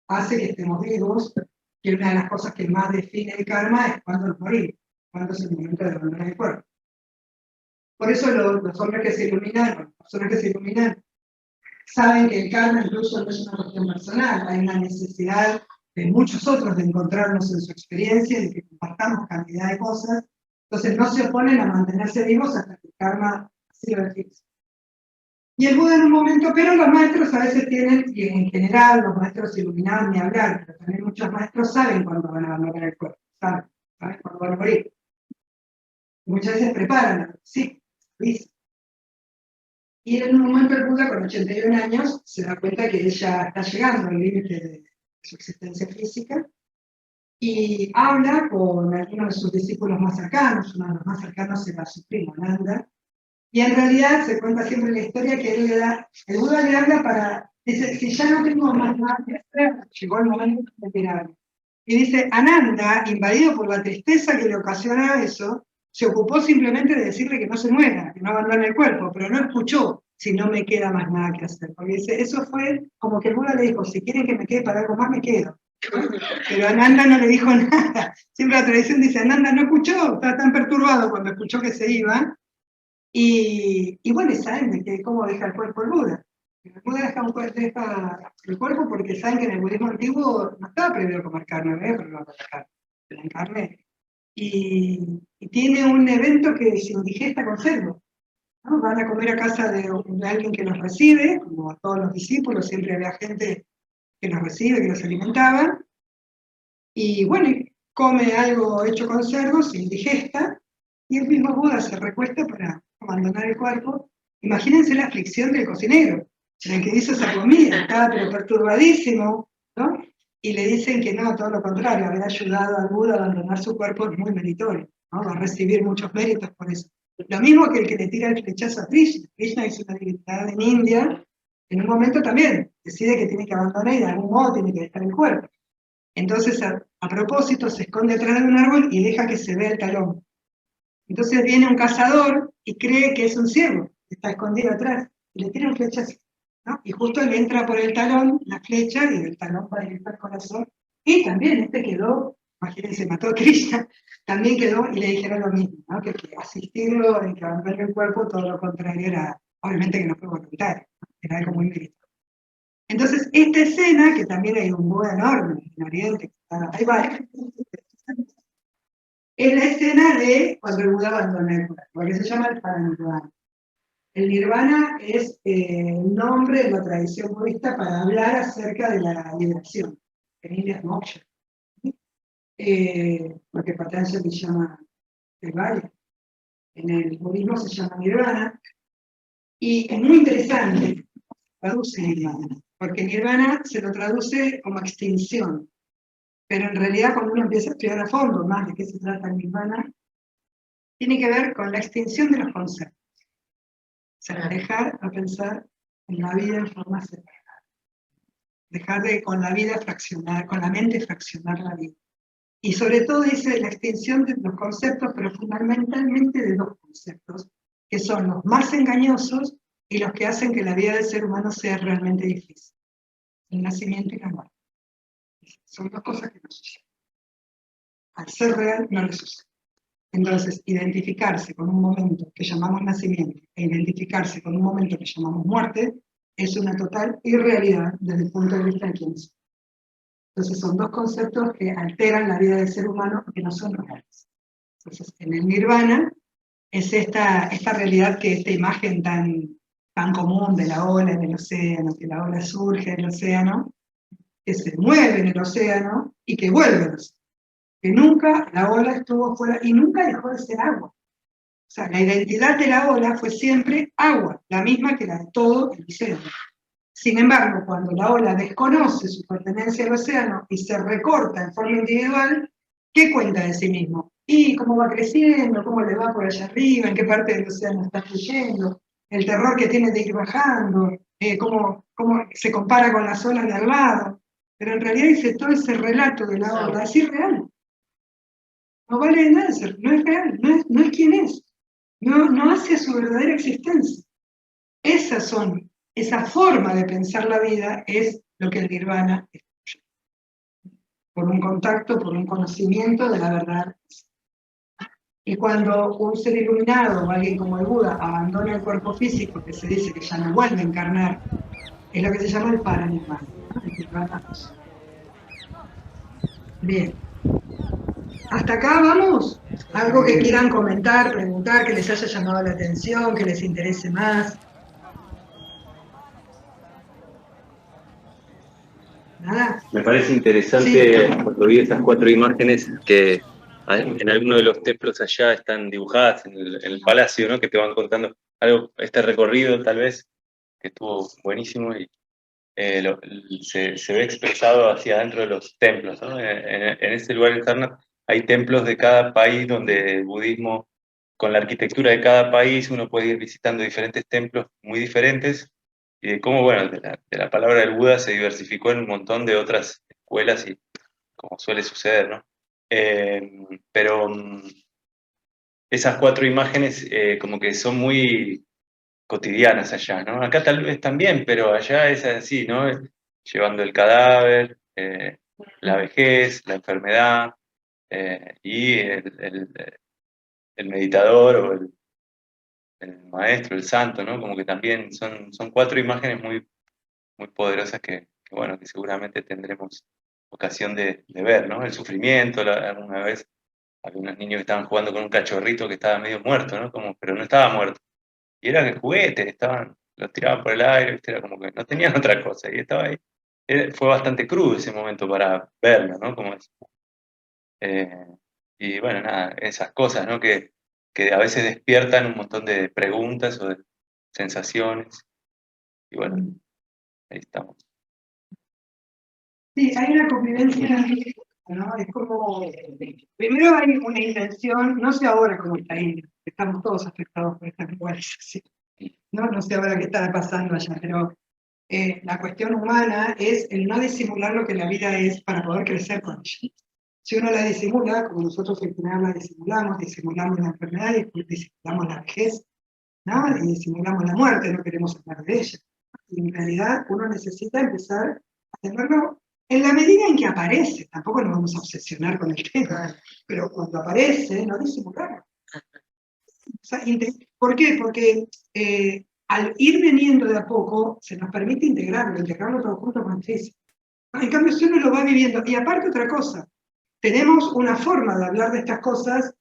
hace que estemos vivos, y una de las cosas que más define el karma es cuándo nos morimos, cuándo es el momento de abandonar el cuerpo. Por eso los hombres que se iluminan, las personas que se iluminan, saben que el karma incluso no es una cuestión personal, hay una necesidad de muchos otros de encontrarnos en su experiencia, de que compartamos cantidad de cosas, entonces no se oponen a mantenerse vivos hasta que el karma así lo fixe. Y el Buda en un momento, pero los maestros a veces tienen, y en general los maestros iluminados ni hablar, pero también muchos maestros saben cuándo van a abandonar el cuerpo, saben cuándo van a morir. Muchas veces preparan, sí, dicen. Y en un momento el Buda, con 81 años, se da cuenta que ella está llegando al límite de su existencia física y habla con algunos de sus discípulos más cercanos. Uno de los más cercanos era su primo, Nanda, y en realidad se cuenta siempre la historia que el Buda le habla para, dice, si ya no tengo más nada que hacer, llegó el momento de retirarme. Y dice, Ananda, invadido por la tristeza que le ocasiona eso, se ocupó simplemente de decirle que no se muera, que no abandone el cuerpo, pero no escuchó si no me queda más nada que hacer. Porque dice, eso fue como que el Buda le dijo, si quieren que me quede para algo más, me quedo. Pero Ananda no le dijo nada. Siempre la tradición dice, Ananda no escuchó, estaba tan perturbado cuando escuchó que se iba. Y bueno, saben de que cómo deja el cuerpo el Buda. El Buda deja el cuerpo porque saben que en el budismo antiguo no estaba prohibido comer carne, pero no comer carne, la carne. Y tiene un evento que se indigesta con cerdo, ¿no? Van a comer a casa de alguien que los recibe, como a todos los discípulos, siempre había gente que los recibe, que los alimentaba, y bueno, come algo hecho con cerdo, se indigesta, y el mismo Buda se recuesta para abandonar el cuerpo. Imagínense la aflicción del cocinero, en el que hizo esa comida, estaba pero perturbadísimo, ¿no? Y le dicen que no, todo lo contrario, haber ayudado al Buda a abandonar su cuerpo es muy meritorio, ¿no? Va a recibir muchos méritos por eso. Lo mismo que el que le tira el flechazo a Krishna. Krishna es una divinidad en India, en un momento también decide que tiene que abandonar y de algún modo tiene que dejar el cuerpo. Entonces, a propósito, se esconde atrás de un árbol y deja que se vea el talón. Entonces viene un cazador y cree que es un ciervo, que está escondido atrás, y le tira un flechazo, ¿no? Y justo le entra por el talón la flecha, y del talón va directo al corazón. Y también quedó, imagínense, mató a Krishna, también quedó, y le dijeron lo mismo, ¿no? Que asistirlo en que abandone el cuerpo, todo lo contrario era, obviamente que no fue voluntario, ¿no? Era algo muy meritorio. Entonces, esta escena, que también hay un Buda enorme en Oriente, que está, ahí va, es la escena de cuando el Buda abandona el cuerpo, porque se llama el paranirvana. El nirvana es el nombre de la tradición budista para hablar acerca de la liberación. En India es moksha. lo que Patanjali llama el valle. En el budismo se llama nirvana, y es muy interesante, traduce nirvana, porque nirvana se lo traduce como extinción, pero en realidad cuando uno empieza a estudiar a fondo más de qué se trata el nirvana, tiene que ver con la extinción de los conceptos. O sea, dejar a pensar en la vida en forma separada. Dejar de con la vida fraccionar, con la mente fraccionar la vida. Y sobre todo dice la extinción de los conceptos, pero fundamentalmente de dos conceptos, que son los más engañosos y los que hacen que la vida del ser humano sea realmente difícil. El nacimiento y la muerte. Son dos cosas que no suceden. Al ser real no le sucede. Entonces, identificarse con un momento que llamamos nacimiento e identificarse con un momento que llamamos muerte es una total irrealidad desde el punto de vista de quién es. Entonces, son dos conceptos que alteran la vida del ser humano que no son reales. Entonces, en el nirvana es esta realidad, que esta imagen tan común de la ola en el océano, que la ola surge del océano, que se mueve en el océano y que vuelve al océano. Que nunca la ola estuvo fuera y nunca dejó de ser agua. O sea, la identidad de la ola fue siempre agua, la misma que la de todo el océano. Sin embargo, cuando la ola desconoce su pertenencia al océano y se recorta en forma individual, ¿qué cuenta de sí mismo? Y cómo va creciendo, cómo le va por allá arriba, en qué parte del océano está fluyendo, el terror que tiene de ir bajando, cómo se compara con las olas de al lado. Pero en realidad dice todo ese relato de la ola es irreal. No vale de nada ser, no es real, no es quien es, no hace su verdadera existencia. Esa forma de pensar la vida es lo que el nirvana es, por un contacto, por un conocimiento de la verdad. Y cuando un ser iluminado o alguien como el Buda abandona el cuerpo físico, que se dice que ya no vuelve a encarnar, es lo que se llama el paranirvana, ¿no? El nirvana. Bien. ¿Hasta acá vamos? ¿Algo que quieran comentar, preguntar, que les haya llamado la atención, que les interese más? ¿Nada? Me parece interesante Sí. cuando vi estas 4 imágenes que en alguno de los templos allá están dibujadas en el palacio, ¿no? Que te van contando algo, este recorrido tal vez, que estuvo buenísimo y se ve expresado hacia adentro de los templos, ¿no? En ese lugar interno hay templos de cada país donde el budismo, con la arquitectura de cada país, uno puede ir visitando diferentes templos muy diferentes y de cómo, bueno, de la palabra del Buda se diversificó en un montón de otras escuelas y como suele suceder, ¿no? Pero esas 4 imágenes como que son muy cotidianas allá, ¿no? Acá tal vez también, pero allá es así, ¿no? Llevando el cadáver, la vejez, la enfermedad, y el meditador o el maestro, el santo, ¿no? Como que también son 4 imágenes muy, muy poderosas que, bueno, que seguramente tendremos ocasión de ver, ¿no? El sufrimiento, alguna vez algunos niños que estaban jugando con un cachorrito que estaba medio muerto, ¿no? Como, pero no estaba muerto. Y era que juguetes, los tiraban por el aire, ¿viste? Era como que no tenían otra cosa, y estaba ahí. Fue bastante crudo ese momento para verlo, ¿no? Como es. Eh, y bueno, nada, esas cosas, ¿no? Que a veces despiertan un montón de preguntas o de sensaciones. Y bueno, ahí estamos. Sí, hay una convivencia, ¿no? Es como, primero hay una intención, no sé ahora cómo está ahí, estamos todos afectados por esta globalización, ¿no? No sé ahora qué está pasando allá, pero la cuestión humana es el no disimular lo que la vida es para poder crecer con ella. Si uno la disimula, como nosotros en general la disimulamos la enfermedad, disimulamos la vejez, ¿no? Y disimulamos la muerte, no queremos hablar de ella. Y en realidad uno necesita empezar a tenerlo en la medida en que aparece. Tampoco nos vamos a obsesionar con el tema, pero cuando aparece, no disimulamos. O sea, ¿por qué? Porque al ir viniendo de a poco, se nos permite integrarlo todo junto con el físico. En cambio, si uno lo va viviendo, y aparte otra cosa, tenemos una forma de hablar de estas cosas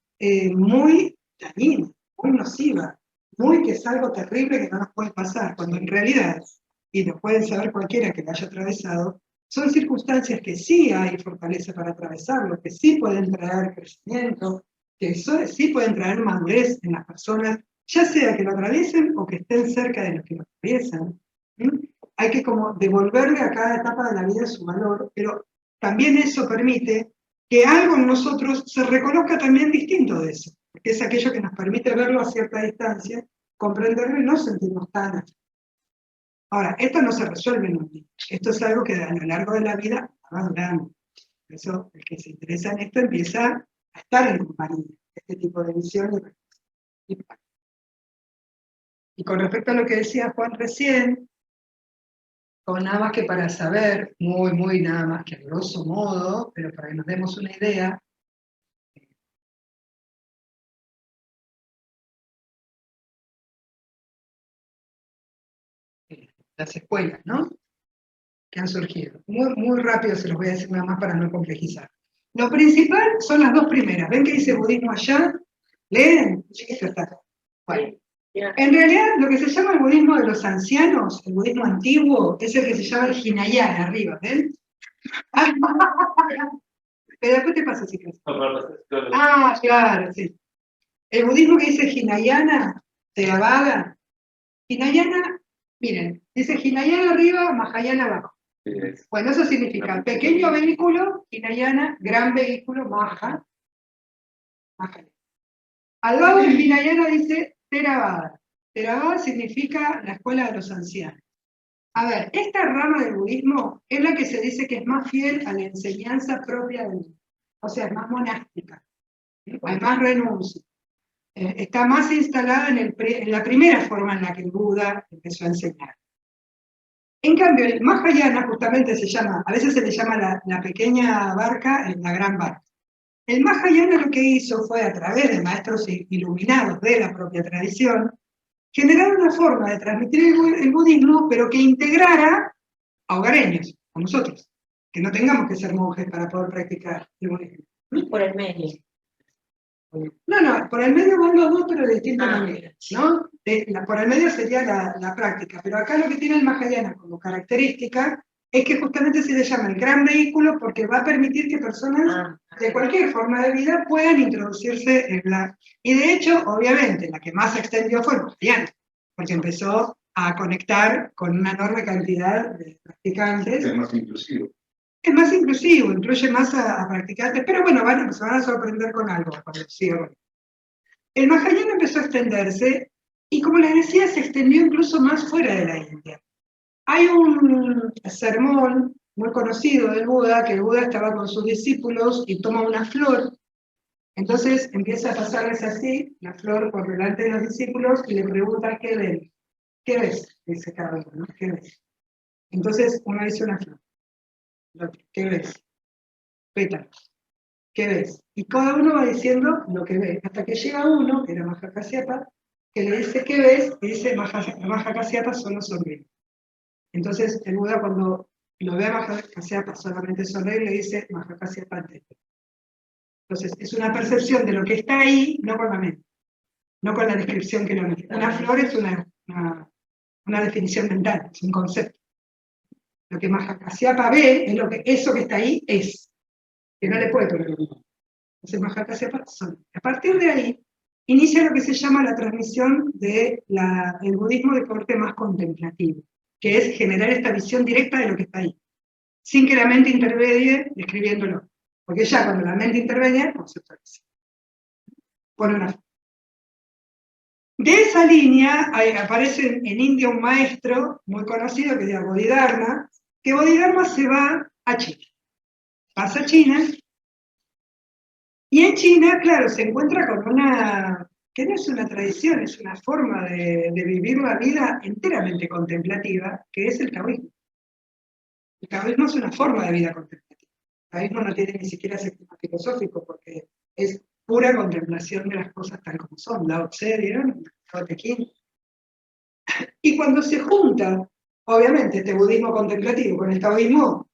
muy dañina, muy nociva, muy que es algo terrible que no nos puede pasar, cuando en realidad, y lo pueden saber cualquiera que lo haya atravesado, son circunstancias que sí hay fortaleza para atravesarlo, que sí pueden traer crecimiento, que sí pueden traer madurez en las personas, ya sea que lo atraviesen o que estén cerca de los que lo atraviesan. ¿Mm? Hay que como devolverle a cada etapa de la vida su valor, pero también eso permite que algo en nosotros se reconozca también distinto de eso, porque es aquello que nos permite verlo a cierta distancia, comprenderlo y no sentirnos tan afectados. Ahora, esto no se resuelve en un día, esto es algo que a lo largo de la vida va durando. Por eso, el que se interesa en esto empieza a estar en compañía de este tipo de visión y con respecto a lo que decía Juan recién, con nada más que para saber, muy nada más que a grosso modo, pero para que nos demos una idea, las escuelas, ¿no? Que han surgido. Muy rápido se los voy a decir nada más para no complejizar. Lo principal son las dos primeras. ¿Ven que dice budismo allá? ¿Leen? Chiquito está acá. Bueno. En realidad, lo que se llama el budismo de los ancianos, el budismo antiguo, es el que se llama el Hinayana, arriba, ¿ven? Pero después te pasa si quieres. Ah, claro, sí. El budismo que dice Hinayana, Theravada, Hinayana, miren, dice Hinayana arriba, Mahayana abajo. Bueno, eso significa pequeño vehículo, Hinayana, gran vehículo, Mahayana. Al lado del Hinayana dice Theravada. Theravada significa la escuela de los ancianos. A ver, esta rama del budismo es la que se dice que es más fiel a la enseñanza propia del budismo. O sea, es más monástica. Hay más renuncia. Está más instalada en la primera forma en la que el Buda empezó a enseñar. En cambio, el Mahayana justamente se llama, a veces se le llama la pequeña barca, la gran barca. El Mahayana lo que hizo fue, a través de maestros iluminados de la propia tradición, generar una forma de transmitir el budismo, pero que integrara a hogareños, a nosotros, que no tengamos que ser monjes para poder practicar el budismo. Por el medio. No, por el medio van los dos, pero de distinta manera, ¿no? Por el medio sería la práctica, pero acá lo que tiene el Mahayana como característica es que justamente se le llama el gran vehículo porque va a permitir que personas de cualquier forma de vida puedan introducirse en la... Y de hecho, obviamente, la que más se extendió fue el Mahayana, porque empezó a conectar con una enorme cantidad de practicantes. Es más inclusivo. Es más inclusivo, incluye más a practicantes, pero bueno, se van a sorprender con algo cuando sigan. El Mahayana empezó a extenderse y, como les decía, se extendió incluso más fuera de la India. Hay un sermón muy conocido del Buda, que el Buda estaba con sus discípulos y toma una flor, entonces empieza a pasarles así, la flor por delante de los discípulos y le pregunta ¿qué ven? ¿Qué ves? Dice cada uno, ¿no? ¿Qué ves? Entonces uno dice una flor. ¿Qué ves? Pétalos. ¿Qué ves? Y cada uno va diciendo lo que ve, hasta que llega uno, que era Mahakasyapa, que le dice ¿qué ves? Y dice Mahakasyapa solo sonríe. Entonces el Buda cuando lo ve a Mahakasyapa solamente sonreír, le dice Mahakasyapa ante. Entonces es una percepción de lo que está ahí, no con la mente, no con la descripción que lo mete. Una flor es una definición mental, es un concepto. Lo que Mahakasyapa ve es eso que está ahí es, que no le puede poner el nombre. Entonces Mahakasyapa son. A partir de ahí, inicia lo que se llama la transmisión del budismo de corte más contemplativo, que es generar esta visión directa de lo que está ahí, sin que la mente intermedie describiéndolo. Porque ya cuando la mente interviene, conceptualiza. Pone una. De esa línea aparece en India un maestro muy conocido que se llama Bodhidharma, que Bodhidharma se va a China. Pasa a China, y en China, claro, se encuentra con una, que no es una tradición, es una forma de vivir la vida enteramente contemplativa, que es el taoísmo. El taoísmo es una forma de vida contemplativa. El taoísmo no tiene ni siquiera sistema filosófico, porque es pura contemplación de las cosas tal como son. Lao Tse, ¿vieron? Tao Te Ching. Y cuando se junta, obviamente, este budismo contemplativo con el taoísmo,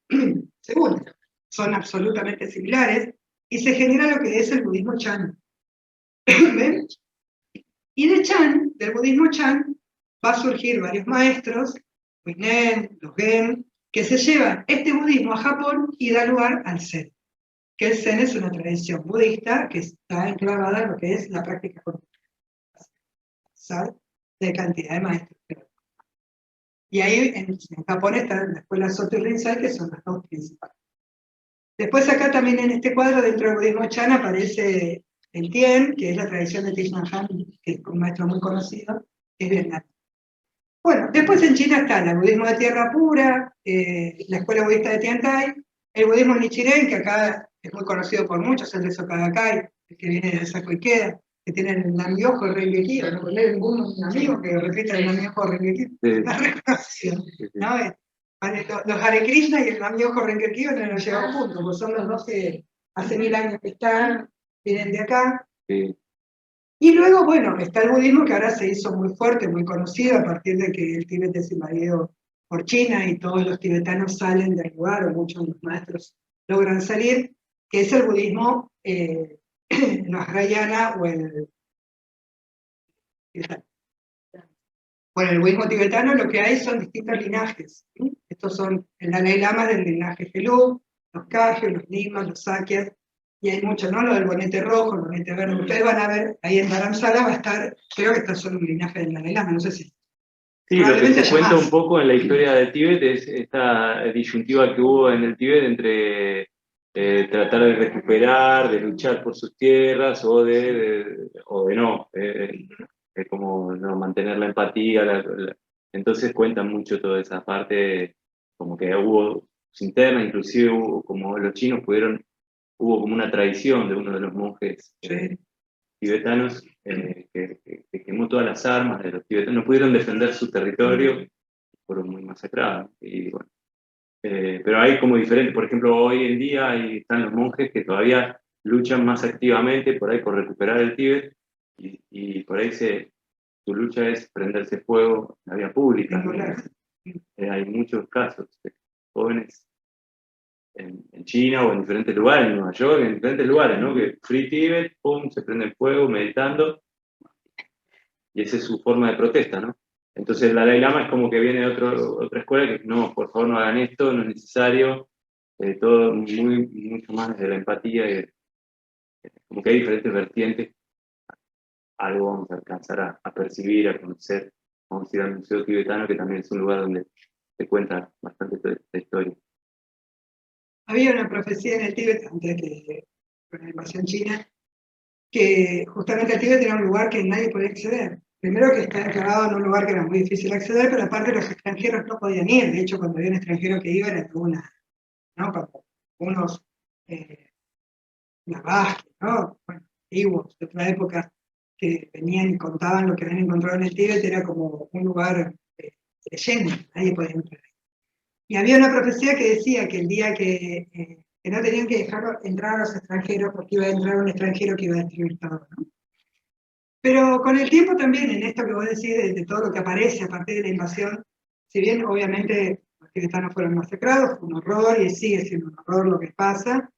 se juntan. Son absolutamente similares, y se genera lo que es el budismo Chan. ¿Ven? Y de Chan, del budismo Chan, va a surgir varios maestros, Huinen, Dogen, que se lleva este budismo a Japón y da lugar al Zen, que el Zen es una tradición budista que está enclavada en lo que es la práctica de cantidad de maestros. Y ahí en Japón está la escuela Soto y Rinzai, que son las dos principales. Después acá también en este cuadro, dentro del budismo Chan, aparece el Tien, que es la tradición de Thich Nhat Hanh, que es un maestro muy conocido, que es Vietnam. Bueno, después en China está el budismo de tierra pura, la escuela budista de Tian Tai, el budismo Nichiren, que acá es muy conocido por muchos, el de Soka Gakkai, el que viene de Saco Ikeda, que tiene el Nam-myoho Renge-kyo, no hay ningún amigo que repita el Nam-myoho Renge-kyo, está reconocido, ¿no? Los Hare Krishna y el Nam-myoho Renge-kyo no los llevan juntos, porque son los dos que hace 1000 años que están, vienen de acá. Sí. Y luego, bueno, está el budismo que ahora se hizo muy fuerte, muy conocido a partir de que el Tíbet es invadido por China y todos los tibetanos salen del lugar, o muchos de los maestros logran salir, que es el budismo Vajrayana o el budismo tibetano. Lo que hay son distintos linajes. ¿Sí? Estos son el Dalai Lama del linaje Gelug, los Kagyos, los Nimas, los Sakyas, y hay mucho, ¿no? Lo del bonete rojo, el bonete verde. Ustedes van a ver, ahí en Dharamsala va a estar, creo que está solo un linaje del Dalai Lama, no sé si. Sí, lo que se cuenta un poco en la historia de Tíbet es esta disyuntiva que hubo en el Tíbet entre tratar de recuperar, de luchar por sus tierras o de no, como no, mantener la empatía. Entonces cuentan mucho toda esa parte, como que hubo interna, inclusive hubo, como los chinos hubo como una traición de uno de los monjes tibetanos que quemó todas las armas de los tibetanos, no pudieron defender su territorio, fueron muy masacrados. Y bueno, pero hay como diferente, por ejemplo, hoy en día están los monjes que todavía luchan más activamente por ahí por recuperar el Tíbet, y por ahí su lucha es prenderse fuego en la vía pública. Hay muchos casos de jóvenes en China o en diferentes lugares, en Nueva York, en diferentes lugares, ¿no? Que Free Tibet, pum, se prende el fuego meditando, y esa es su forma de protesta, ¿no? Entonces el Dalai Lama es como que viene de otra escuela que no, por favor no hagan esto, no es necesario, todo mucho más desde la empatía, y como que hay diferentes vertientes, algo vamos a alcanzar a percibir, a conocer. Vamos a ir al Museo Tibetano, que también es un lugar donde se cuenta bastante toda esta historia. Había una profecía en el Tíbet, antes de la invasión china, que justamente el Tíbet era un lugar que nadie podía acceder. Primero que está enclavado en un lugar que era muy difícil acceder, pero aparte los extranjeros no podían ir. De hecho, cuando había un extranjero que iba, era de una, ¿no? Para unos navajes, ¿no? Bueno, antiguos, de otra época, que venían y contaban lo que habían encontrado en el Tíbet, era como un lugar lleno, nadie podía entrar. Y había una profecía que decía que el día que no tenían que dejar entrar a los extranjeros porque iba a entrar un extranjero que iba a destruir todo, ¿no? Pero con el tiempo también, en esto que vos decís, de todo lo que aparece a partir de la invasión, si bien obviamente los tibetanos fueron masacrados, fue un horror y sigue siendo un horror lo que pasa,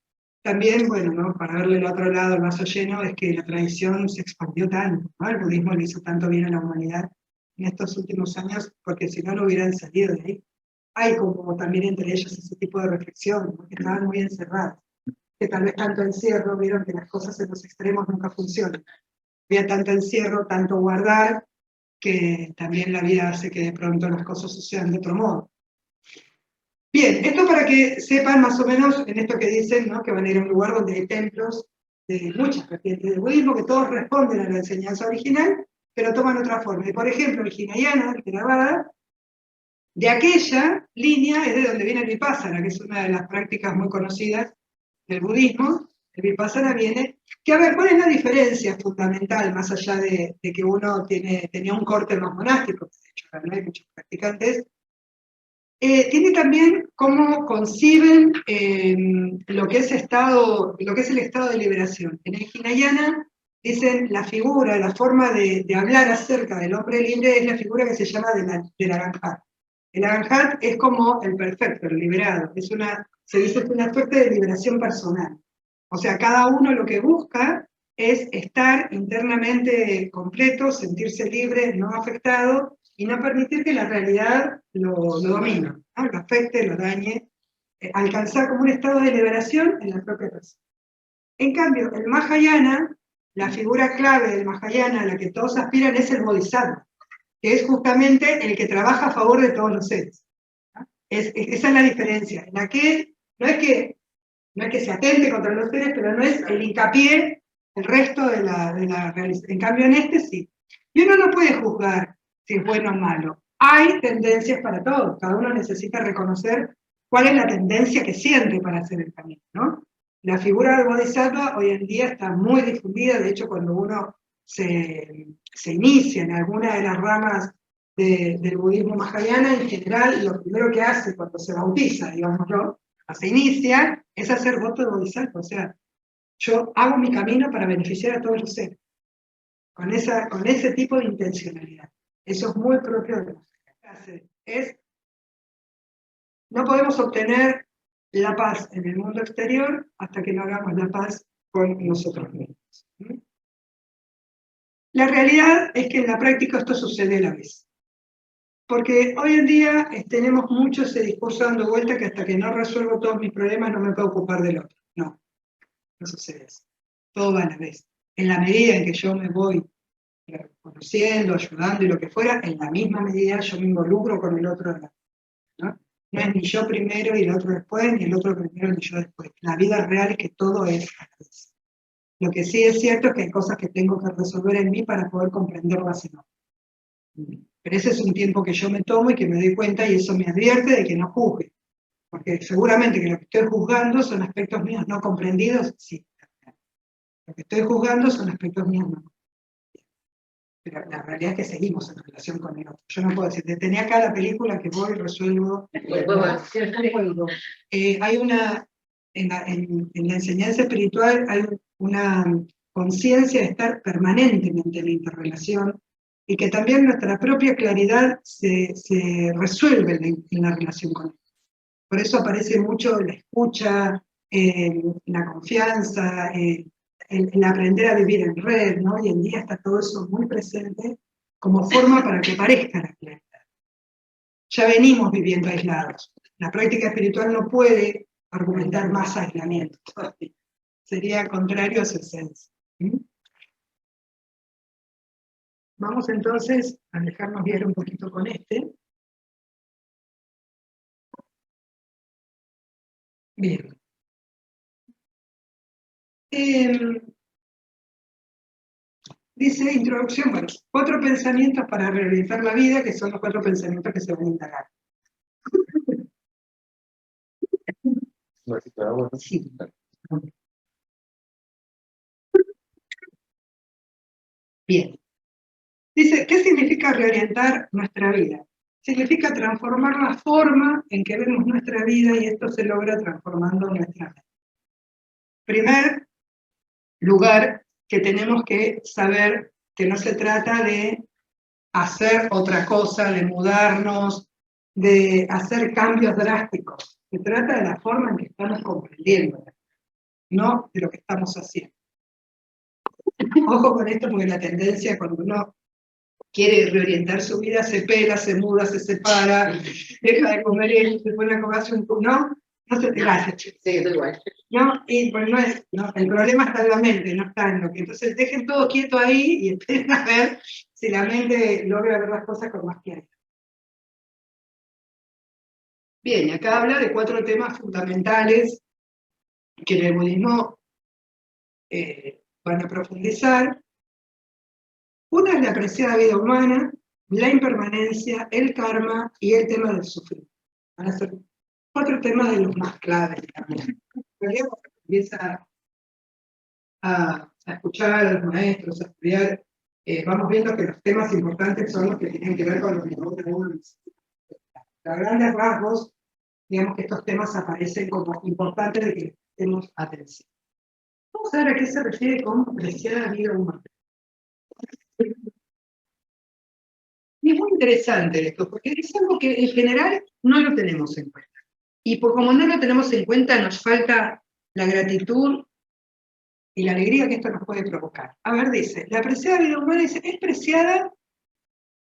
también, bueno, ¿no? Para verle el otro lado, el vaso lleno, es que la tradición se expandió tanto, ¿no? El budismo le hizo tanto bien a la humanidad en estos últimos años, porque si no, no hubieran salido de ahí. Hay como también entre ellos ese tipo de reflexión, ¿no? Que estaban muy encerrados, que tal vez tanto encierro, vieron que las cosas en los extremos nunca funcionan. Había tanto encierro, tanto guardar, que también la vida hace que de pronto las cosas sucedan de otro modo. Bien, esto para que sepan más o menos en esto que dicen, ¿no? Que van a ir a un lugar donde hay templos de muchas vertientes del budismo, que todos responden a la enseñanza original, pero toman otra forma. Y por ejemplo, el Hinayana, el Theravada, de aquella línea es de donde viene el Vipassana, que es una de las prácticas muy conocidas del budismo. El Vipassana viene, que a ver, ¿cuál es la diferencia fundamental, más allá de que uno tenía un corte más monástico, de hecho no hay muchos practicantes? Tiene también cómo conciben lo que es el estado de liberación. En el Hinayana dicen la figura, la forma de hablar acerca del hombre libre es la figura que se llama del Arhat. El Arhat es como el perfecto, el liberado. Se dice que es una suerte de liberación personal. O sea, cada uno lo que busca es estar internamente completo, sentirse libre, no afectado, y no permitir que la realidad lo domine. ¿no? Lo afecte, lo dañe, alcanzar como un estado de liberación en la propia persona. En cambio, el Mahayana, la figura clave del Mahayana a la que todos aspiran es el Bodhisattva, que es justamente el que trabaja a favor de todos los seres. ¿No? Esa es la diferencia, en la que no es que se atente contra los seres, pero no es el hincapié, el resto de la realización. En cambio, en este sí. Y uno no puede juzgar si es bueno o malo. Hay tendencias para todos, cada uno necesita reconocer cuál es la tendencia que siente para hacer el camino, ¿no? La figura del Bodhisattva hoy en día está muy difundida, de hecho cuando uno se inicia en alguna de las ramas del budismo mahayana, en general lo primero que hace cuando se bautiza, digámoslo, se inicia, es hacer voto de Bodhisattva, o sea, yo hago mi camino para beneficiar a todos los seres, con ese tipo de intencionalidad. Eso es muy propio de la clase. No podemos obtener la paz en el mundo exterior hasta que no hagamos la paz con nosotros mismos. La realidad es que en la práctica esto sucede a la vez. Porque hoy en día tenemos mucho ese discurso dando vuelta que hasta que no resuelvo todos mis problemas no me puedo ocupar del otro. No, no sucede eso. Todo va a la vez. En la medida en que yo me voy conociendo, ayudando y lo que fuera, en la misma medida yo me involucro con el otro. ¿No? No es ni yo primero y el otro después, ni el otro primero ni yo después. La vida real es que todo es a la vez. Lo que sí es cierto es que hay cosas que tengo que resolver en mí para poder comprenderlas en otro. Pero ese es un tiempo que yo me tomo y que me doy cuenta y eso me advierte de que no juzgue. Porque seguramente que lo que estoy juzgando son aspectos míos no comprendidos, sí. Lo que estoy juzgando son aspectos míos no comprendidos. Pero la realidad es que seguimos en relación con el otro. Yo no puedo decir, tenía acá la película que voy y resuelvo. Hay una, en la enseñanza espiritual hay una conciencia de estar permanentemente en la interrelación y que también nuestra propia claridad se resuelve en la relación con él. Por eso aparece mucho la escucha, la confianza, el aprender a vivir en red, ¿no? Hoy en día está todo eso muy presente como forma para que parezca la claridad. Ya venimos viviendo aislados. La práctica espiritual no puede argumentar más aislamiento. Sería contrario a su esencia. Vamos entonces a dejarnos guiar un poquito con este. Bien. Dice introducción, bueno, 4 pensamientos para realizar la vida, que son los 4 pensamientos que se van a indagar. Sí. Bien. Dice, ¿qué significa reorientar nuestra vida? Significa transformar la forma en que vemos nuestra vida y esto se logra transformando nuestra mente. Primer lugar, que tenemos que saber que no se trata de hacer otra cosa, de mudarnos, de hacer cambios drásticos. Se trata de la forma en que estamos comprendiendo, no de lo que estamos haciendo. Ojo con esto porque la tendencia cuando uno quiere reorientar su vida, se pela, se muda, se separa, deja de comer él, se pone a comerse un poco, ¿no? No se te hace. Sí, es igual. ¿No? Y pues no es, no, el problema está en la mente, no está en lo que. Entonces dejen todo quieto ahí y esperen a ver si la mente logra ver las cosas con más claridad. Bien, y acá habla de 4 temas fundamentales que en el budismo van a profundizar. Una es la apreciada vida humana, la impermanencia, el karma y el tema del sufrimiento. Van a ser 4 temas de los más claves. Cuando empieza a escuchar a los maestros, a estudiar, vamos viendo que los temas importantes son los que tienen que ver con los negocios. A grandes rasgos, digamos que estos temas aparecen como importantes de que prestemos atención. Vamos a ver a qué se refiere con apreciada vida humana. Y es muy interesante esto, porque es algo que en general no lo tenemos en cuenta. Y como no lo tenemos en cuenta, nos falta la gratitud y la alegría que esto nos puede provocar. A ver, dice, la apreciada vida humana es preciada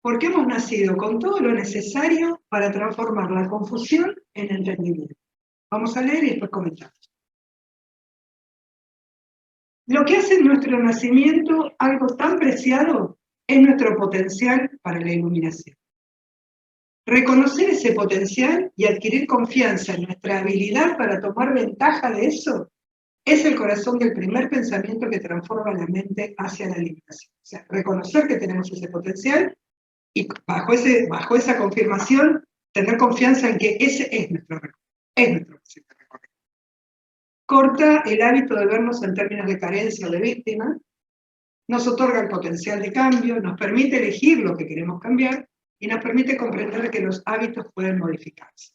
porque hemos nacido con todo lo necesario para transformar la confusión en entendimiento. Vamos a leer y después comentamos. Lo que hace nuestro nacimiento algo tan preciado es nuestro potencial para la iluminación. Reconocer ese potencial y adquirir confianza en nuestra habilidad para tomar ventaja de eso es el corazón del primer pensamiento que transforma la mente hacia la iluminación. O sea, reconocer que tenemos ese potencial y bajo esa confirmación tener confianza en que ese es nuestro recorrido. Corta el hábito de vernos en términos de carencia o de víctima, nos otorga el potencial de cambio, nos permite elegir lo que queremos cambiar y nos permite comprender que los hábitos pueden modificarse.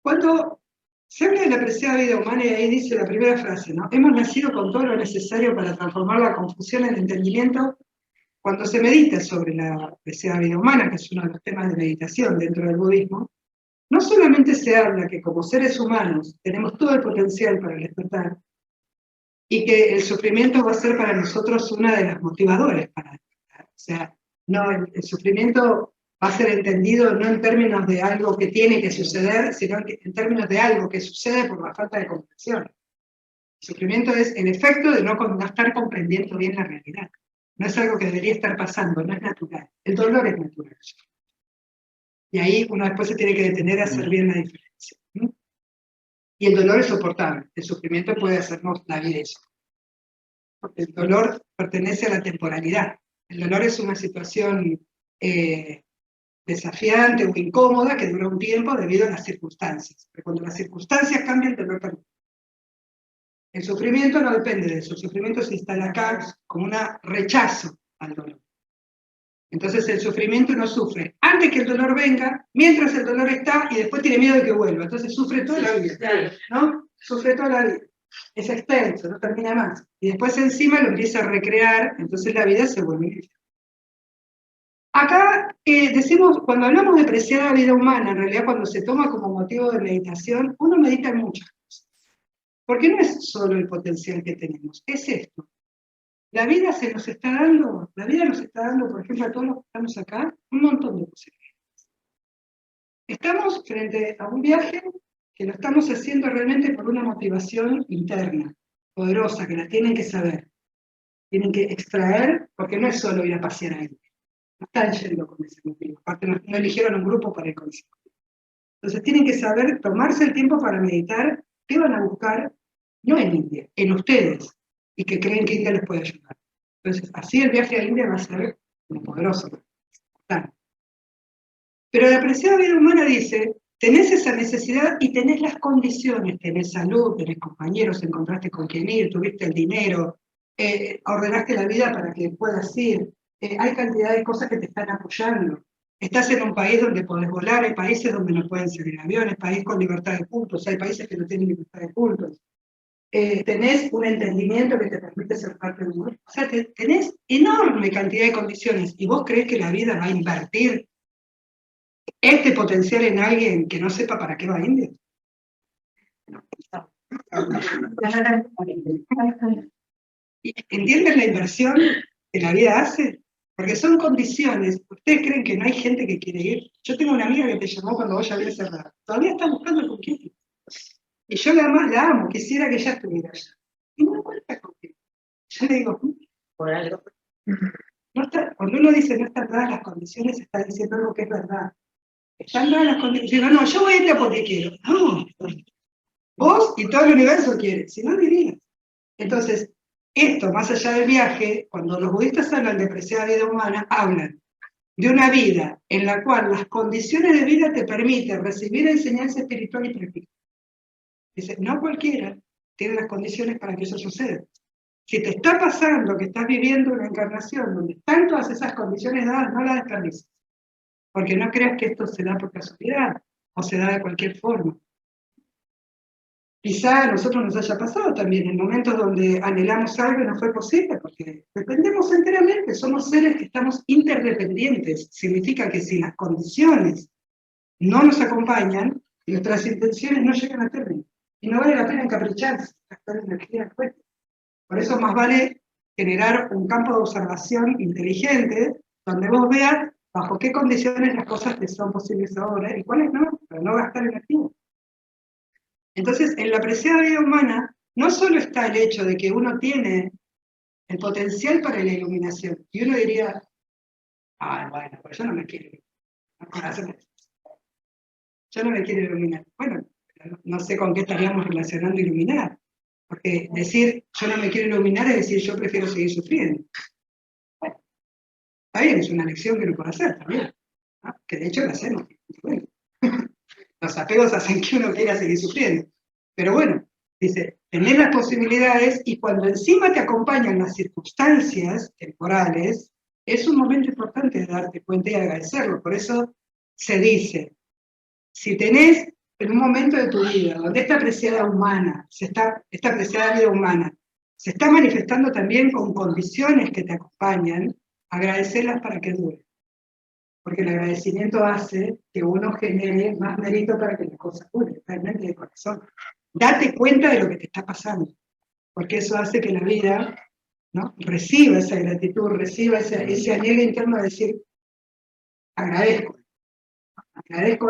Cuando se habla de la preciada vida humana, y ahí dice la primera frase, ¿no? Hemos nacido con todo lo necesario para transformar la confusión en entendimiento. Cuando se medita sobre la preciada vida humana, que es uno de los temas de meditación dentro del budismo, no solamente se habla que como seres humanos tenemos todo el potencial para el despertar, y que el sufrimiento va a ser para nosotros una de las motivadoras para despertar. O sea, no, el sufrimiento va a ser entendido no en términos de algo que tiene que suceder, sino que en términos de algo que sucede por la falta de comprensión. El sufrimiento es el efecto de no estar comprendiendo bien la realidad. No es algo que debería estar pasando, no es natural. El dolor es natural. Y ahí uno después se tiene que detener a hacer bien la diferencia. Y el dolor es soportable. El sufrimiento puede hacernos la vida eso. Porque el dolor pertenece a la temporalidad. El dolor es una situación desafiante o incómoda que dura un tiempo debido a las circunstancias. Pero cuando las circunstancias cambian, el dolor también. El sufrimiento no depende de eso. El sufrimiento se instala acá como un rechazo al dolor. Entonces el sufrimiento no sufre antes que el dolor venga, mientras el dolor está y después tiene miedo de que vuelva. Entonces sufre toda la vida, ¿no? Sufre toda la vida. Es extenso, no termina más. Y después encima lo empieza a recrear, entonces la vida se vuelve infinita. Acá decimos, cuando hablamos de preciada vida humana, en realidad cuando se toma como motivo de meditación, uno medita en muchas cosas. Porque no es solo el potencial que tenemos, es esto. La vida se nos está dando, por ejemplo, a todos los que estamos acá, un montón de posibilidades. Estamos frente a un viaje que lo estamos haciendo realmente por una motivación interna, poderosa, que la tienen que saber. Tienen que extraer, porque no es solo ir a pasear ahí. No están yendo con ese motivo. Aparte, no eligieron un grupo para ir con ese motivo. Entonces tienen que saber tomarse el tiempo para meditar qué van a buscar, no en India, en ustedes, y que creen que India les puede ayudar. Entonces, así el viaje a India va a ser muy poderoso. Pero la preciada vida humana dice, tenés esa necesidad y tenés las condiciones, tenés salud, tenés compañeros, encontraste con quién ir, tuviste el dinero, ordenaste la vida para que puedas ir, hay cantidad de cosas que te están apoyando. Estás en un país donde podés volar, hay países donde no pueden salir aviones, país con libertad de cultos, hay países que no tienen libertad de cultos. Tenés un entendimiento que te permite ser parte del mundo. O sea, tenés enorme cantidad de condiciones y vos creés que la vida va a invertir este potencial en alguien que no sepa para qué va a India. ¿Entienden la inversión que la vida hace? Porque son condiciones. ¿Ustedes creen que no hay gente que quiere ir? Yo tengo una amiga que te llamó cuando vos ya habías cerrado. Todavía está buscando con quién ir. Y yo además la amo, quisiera que ella estuviera allá. Y no cuenta con quién. Yo le digo, por algo. No está, cuando uno dice no están dadas las condiciones, está diciendo algo que es verdad. Están dadas las condiciones. Digo, no, yo voy a ir porque quiero. No, vos y todo el universo quieren, si no dirías. Entonces, esto, más allá del viaje, cuando los budistas hablan de preciada vida humana, hablan de una vida en la cual las condiciones de vida te permiten recibir enseñanza espiritual y practicar. Dice, no cualquiera tiene las condiciones para que eso suceda. Si te está pasando que estás viviendo una encarnación donde están todas esas condiciones dadas, no la desperdicies. Porque no creas que esto se da por casualidad o se da de cualquier forma. Quizá a nosotros nos haya pasado también en momentos donde anhelamos algo y no fue posible, porque dependemos enteramente, somos seres que estamos interdependientes. Significa que si las condiciones no nos acompañan, nuestras intenciones no llegan a término. Y no vale la pena encapricharse, gastar energía fuerte. Por eso más vale generar un campo de observación inteligente donde vos veas bajo qué condiciones las cosas te son posibles ahora y cuáles no, para no gastar energía. Entonces, en la preciada vida humana, no solo está el hecho de que uno tiene el potencial para la iluminación, y uno diría, bueno, pues yo no me quiero iluminar, yo no me quiero iluminar. Bueno, no sé con qué estaríamos relacionando iluminar, porque decir yo no me quiero iluminar es decir yo prefiero seguir sufriendo. Bueno, está bien, es una elección que uno puede hacer también, ¿no? Que de hecho lo hacemos. Bueno, los apegos hacen que uno quiera seguir sufriendo. Pero bueno, dice, tener las posibilidades y cuando encima te acompañan las circunstancias temporales, es un momento importante de darte cuenta y agradecerlo. Por eso se dice, si tenés en un momento de tu vida donde esta preciada vida humana se está manifestando también con condiciones que te acompañan, agradecerlas para que dure. Porque el agradecimiento hace que uno genere más mérito para que las cosas duren, realmente de corazón. Date cuenta de lo que te está pasando, porque eso hace que la vida, ¿no?, reciba esa gratitud, reciba ese anhelo interno de decir, agradezco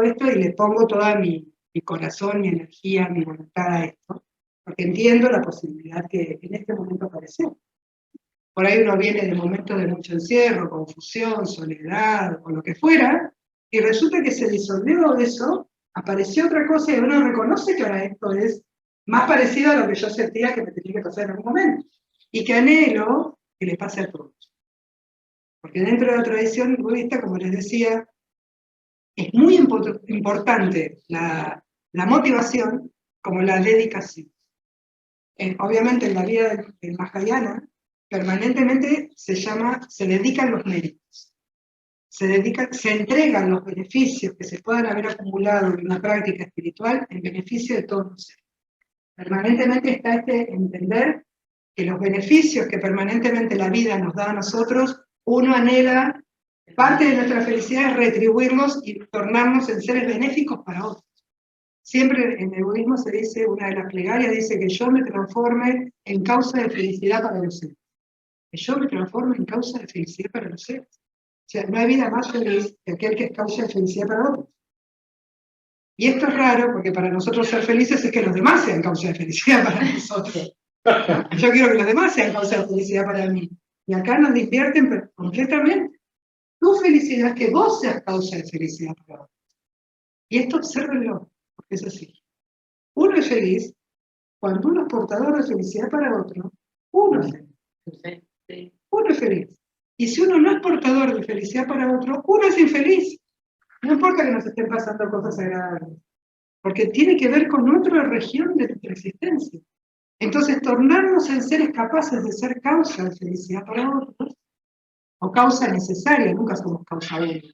esto y le pongo toda mi corazón, mi energía, mi voluntad a esto, porque entiendo la posibilidad que en este momento apareció. Por ahí uno viene de momentos de mucho encierro, confusión, soledad, o lo que fuera, y resulta que se disolvió eso, apareció otra cosa y uno reconoce que ahora esto es más parecido a lo que yo sentía que me tenía que pasar en algún momento, y que anhelo que le pase a todos. Porque dentro de la tradición budista, como les decía, es muy importante la motivación como la dedicación. Obviamente en la vida del Mahayana, permanentemente se dedican los méritos, se entregan los beneficios que se puedan haber acumulado en una práctica espiritual en beneficio de todos los seres. Permanentemente está entender que los beneficios que permanentemente la vida nos da a nosotros, uno anhela, parte de nuestra felicidad es retribuirlos y tornarnos en seres benéficos para otros. Siempre en el budismo se dice, una de las plegarias dice que yo me transforme en causa de felicidad para los seres. Que yo me transforme en causa de felicidad para los seres. O sea, no hay vida más feliz que aquel que es causa de felicidad para otros. Y esto es raro porque para nosotros ser felices es que los demás sean causa de felicidad para nosotros. Yo quiero que los demás sean causa de felicidad para mí. Y acá nos divierten completamente. Tu felicidad es que vos seas causa de felicidad para otros. Y esto obsérvenlo, porque es así. Uno es feliz cuando uno es portador de felicidad para otro, uno es feliz. Uno es feliz. Y si uno no es portador de felicidad para otro, uno es infeliz. No importa que nos estén pasando cosas agradables, porque tiene que ver con otra región de nuestra existencia. Entonces, tornarnos en seres capaces de ser causa de felicidad para otros, o causa necesaria, nunca somos causa única,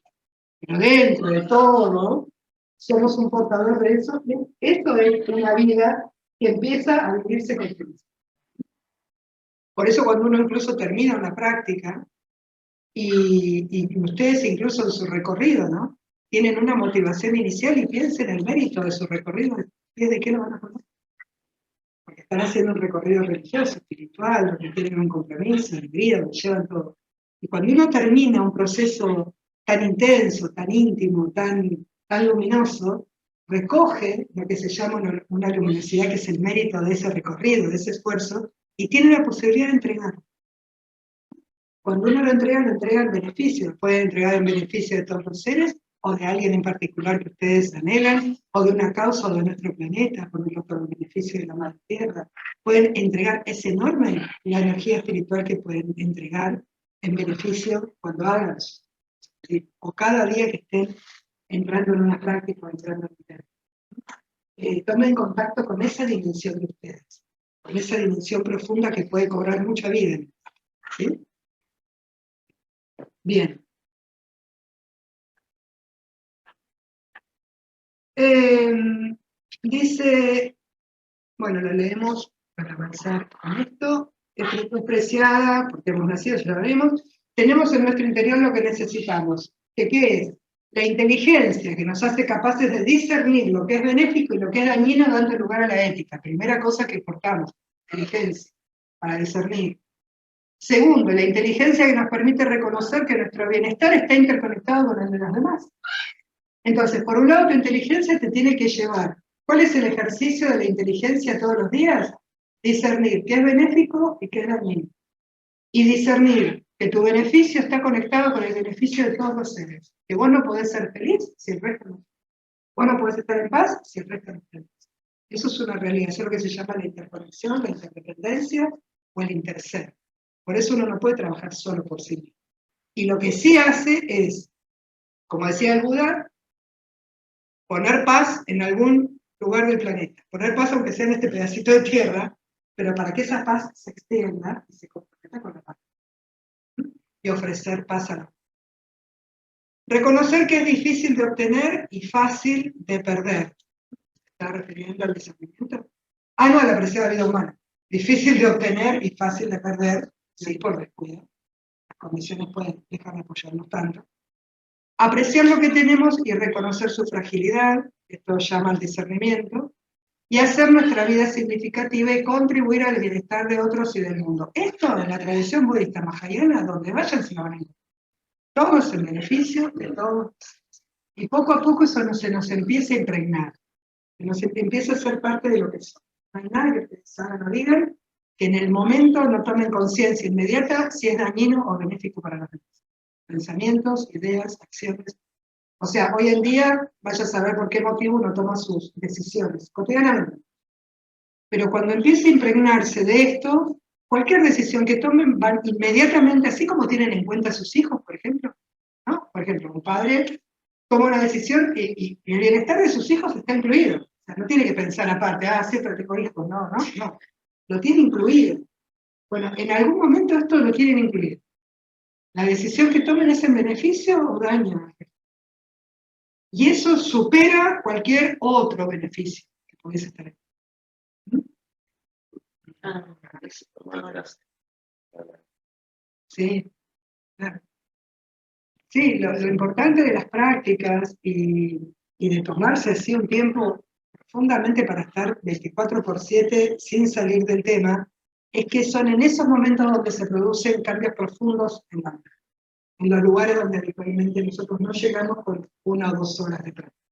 pero dentro de todo, somos un portador de eso. Esto es una vida que empieza a vivirse con felicidad. Por eso cuando uno incluso termina una práctica, y ustedes incluso en su recorrido, ¿no?, tienen una motivación inicial y piensen en el mérito de su recorrido, ¿de qué lo van a conocer? Porque están haciendo un recorrido religioso, espiritual, donde tienen un compromiso, alegría, lo llevan todo. Y cuando uno termina un proceso tan intenso, tan íntimo, tan luminoso, recoge lo que se llama una luminosidad, que es el mérito de ese recorrido, de ese esfuerzo, y tiene la posibilidad de entregar. Cuando uno lo entrega en beneficio, puede entregar en beneficio de todos los seres, o de alguien en particular que ustedes anhelan, o de una causa o de nuestro planeta, por el beneficio de la Madre Tierra. Pueden entregar, es enorme la energía espiritual que pueden entregar en beneficio cuando hagan eso. ¿Sí? O cada día que estén entrando en una práctica o entrando en una tomen contacto con esa dimensión de ustedes, con esa dimensión profunda que puede cobrar mucha vida. ¿Sí? Bien. Dice, bueno, lo leemos para avanzar con esto. Es preciada, porque hemos nacido, ya lo vimos. Tenemos en nuestro interior lo que necesitamos. ¿Qué es? La inteligencia, que nos hace capaces de discernir lo que es benéfico y lo que es dañino, dando lugar a la ética. Primera cosa que portamos, inteligencia, para discernir. Segundo, la inteligencia que nos permite reconocer que nuestro bienestar está interconectado con el de los demás. Entonces, por un lado, tu inteligencia te tiene que llevar. ¿Cuál es el ejercicio de la inteligencia todos los días? Discernir qué es benéfico y qué es dañino. Y discernir que tu beneficio está conectado con el beneficio de todos los seres. Que vos no podés ser feliz si el resto no. Vos no podés estar en paz si el resto no está en paz. Eso es una realidad, eso es lo que se llama la interconexión, la interdependencia o el interser. Por eso uno no puede trabajar solo por sí mismo. Y lo que sí hace es, como decía el Buda, poner paz en algún lugar del planeta. Poner paz aunque sea en este pedacito de tierra, pero para que esa paz se extienda y se comprometa con la paz. Y ofrecer paz a la paz. Reconocer que es difícil de obtener y fácil de perder. ¿Se está refiriendo al discernimiento? Ah, no, a la preciada vida humana. Difícil de obtener y fácil de perder, sí, por descuido. Las condiciones pueden dejar de apoyarnos tanto. Apreciar lo que tenemos y reconocer su fragilidad, esto llama al discernimiento, y hacer nuestra vida significativa y contribuir al bienestar de otros y del mundo. Esto en la tradición budista mahayana, donde vayan se lo van a encontrar. Todo es en beneficio de todos. Y poco a poco eso se nos empieza a impregnar, que nos empieza a ser parte de lo que somos. No hay nada que ustedes hagan o digan que en el momento no tomen conciencia inmediata si es dañino o benéfico para los demás. Pensamientos, ideas, acciones. O sea, hoy en día, vaya a saber por qué motivo uno toma sus decisiones, cotidianamente. Pero cuando empiece a impregnarse de esto, cualquier decisión que tomen van inmediatamente, así como tienen en cuenta a sus hijos, por ejemplo, ¿no? Por ejemplo, un padre toma una decisión y el bienestar de sus hijos está incluido. O sea, no tiene que pensar aparte, sí, pero tengo hijos, no. Lo tiene incluido. Bueno, en algún momento esto lo tienen incluido. La decisión que tomen es en beneficio o daño. Y eso supera cualquier otro beneficio que pudiese tener. Sí, claro. Sí, lo importante de las prácticas y de tomarse así un tiempo profundamente para estar 24/7 sin salir del tema, es que son en esos momentos donde se producen cambios profundos en los lugares donde habitualmente nosotros no llegamos con 1 o 2 horas de práctica.